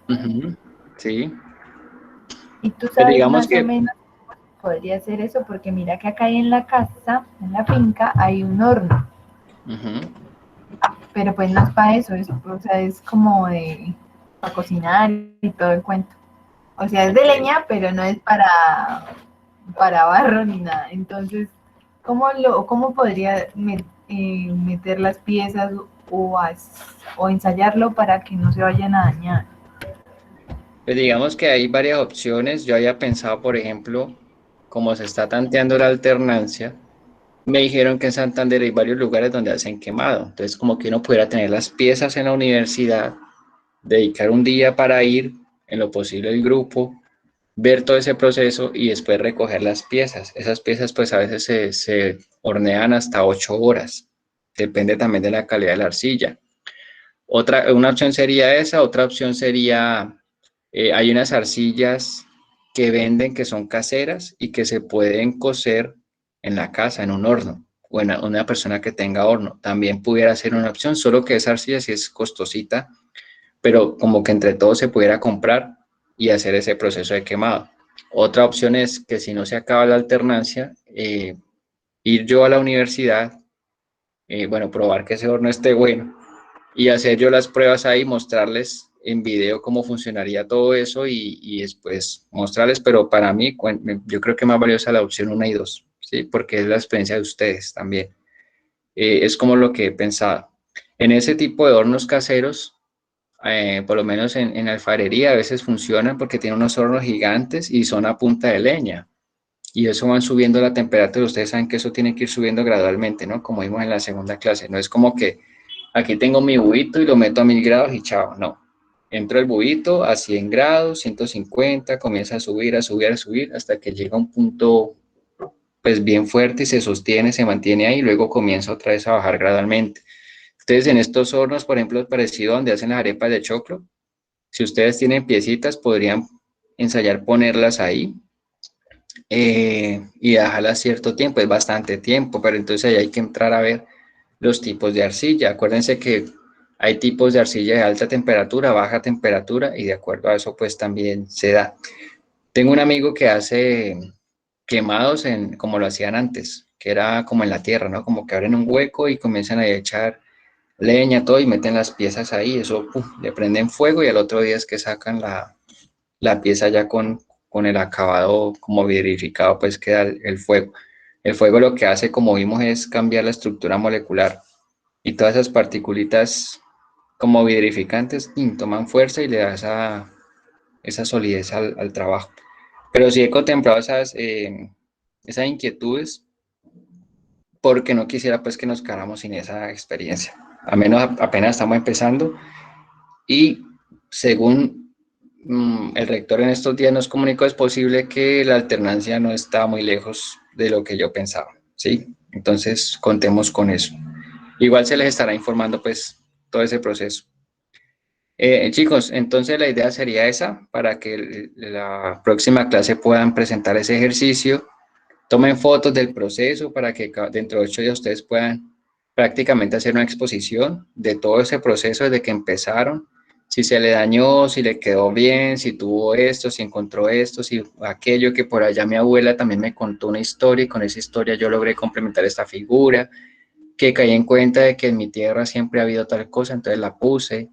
Sí. Y tú Pues sabes digamos más o que menos cómo se podría hacer eso, porque mira que acá en la casa, en la finca, hay un horno. Pero pues no es para eso, o sea, es como de para cocinar y todo el cuento. O sea, es de leña, pero no es para barro ni nada. Entonces, cómo podría meter las piezas o ensayarlo para que no se vayan a dañar? Pues digamos que hay varias opciones. Yo había pensado, por ejemplo, como se está tanteando la alternancia, me dijeron que en Santander hay varios lugares donde hacen quemado. Entonces, como que uno pudiera tener las piezas en la universidad, dedicar un día para ir, en lo posible el grupo, ver todo ese proceso y después recoger las piezas. Esas piezas pues a veces se hornean hasta 8 horas. Depende también de la calidad de la arcilla. Una opción sería esa, otra opción sería, hay unas arcillas que venden que son caseras y que se pueden cocer en la casa, en un horno, o en una persona que tenga horno. También pudiera ser una opción, solo que esa arcilla sí es costosita, pero como que entre todos se pudiera comprar y hacer ese proceso de quemado. Otra opción es que si no se acaba la alternancia, ir yo a la universidad, bueno, probar que ese horno esté bueno y hacer yo las pruebas ahí, mostrarles en video cómo funcionaría todo eso y después mostrarles, pero para mí yo creo que más valiosa la opción 1 y 2, ¿sí? Porque es la experiencia de ustedes también. Es como lo que he pensado. En ese tipo de hornos caseros, por lo menos en alfarería, a veces funcionan porque tienen unos hornos gigantes y son a punta de leña. Y eso van subiendo la temperatura. Ustedes saben que eso tiene que ir subiendo gradualmente, ¿no? Como vimos en la segunda clase. No es como que aquí tengo mi bubito y lo meto a 1000 grados y chao. No. Entro el bubito a 100 grados, 150, comienza a subir, a subir, a subir, hasta que llega a un punto pues bien fuerte y se sostiene, se mantiene ahí y luego comienza otra vez a bajar gradualmente. Entonces, en estos hornos, por ejemplo, parecido a donde hacen las arepas de choclo, si ustedes tienen piecitas, podrían ensayar ponerlas ahí y dejarlas cierto tiempo, es bastante tiempo, pero entonces ahí hay que entrar a ver los tipos de arcilla. Acuérdense que hay tipos de arcilla de alta temperatura, baja temperatura, y de acuerdo a eso, pues también se da. Tengo un amigo que hace quemados como lo hacían antes, que era como en la tierra, ¿no? Como que abren un hueco y comienzan a echar leña, todo, y meten las piezas ahí, eso le prenden fuego y al otro día es que sacan la pieza ya con el acabado como vidrificado, pues queda el fuego. El fuego lo que hace, como vimos, es cambiar la estructura molecular y todas esas particulitas como vidrificantes toman fuerza y le da esa solidez al trabajo. Pero sí he contemplado esas inquietudes porque no quisiera pues que nos quedáramos sin esa experiencia. A menos apenas estamos empezando y según el rector en estos días nos comunicó, es posible que la alternancia no está muy lejos de lo que yo pensaba, ¿sí? Entonces contemos con eso. Igual se les estará informando pues todo ese proceso. Chicos, entonces la idea sería esa, para que la próxima clase puedan presentar ese ejercicio. Tomen fotos del proceso para que dentro de 8 días ustedes puedan prácticamente hacer una exposición de todo ese proceso desde que empezaron, si se le dañó, si le quedó bien, si tuvo esto, si encontró esto, si aquello, que por allá mi abuela también me contó una historia y con esa historia yo logré complementar esta figura, que caí en cuenta de que en mi tierra siempre ha habido tal cosa, entonces la puse.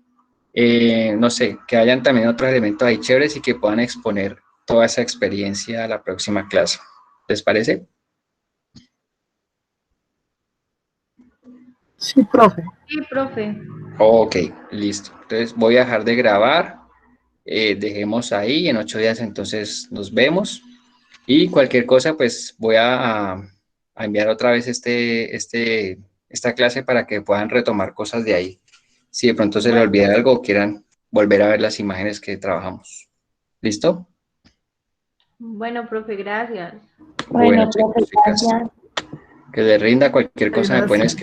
No sé, que hayan también otros elementos ahí chéveres y que puedan exponer toda esa experiencia a la próxima clase. ¿Les parece? Sí, profe. Sí, profe. Ok, listo. Entonces voy a dejar de grabar. Dejemos ahí. En 8 días entonces nos vemos. Y cualquier cosa, pues voy a enviar otra vez esta clase para que puedan retomar cosas de ahí. Si de pronto se les olvida algo o quieran volver a ver las imágenes que trabajamos. ¿Listo? Bueno, profe, gracias. Bueno, Bueno, profe, chicos, chicas, gracias. que les rinda cualquier cosa, me pueden Gracias. escribir.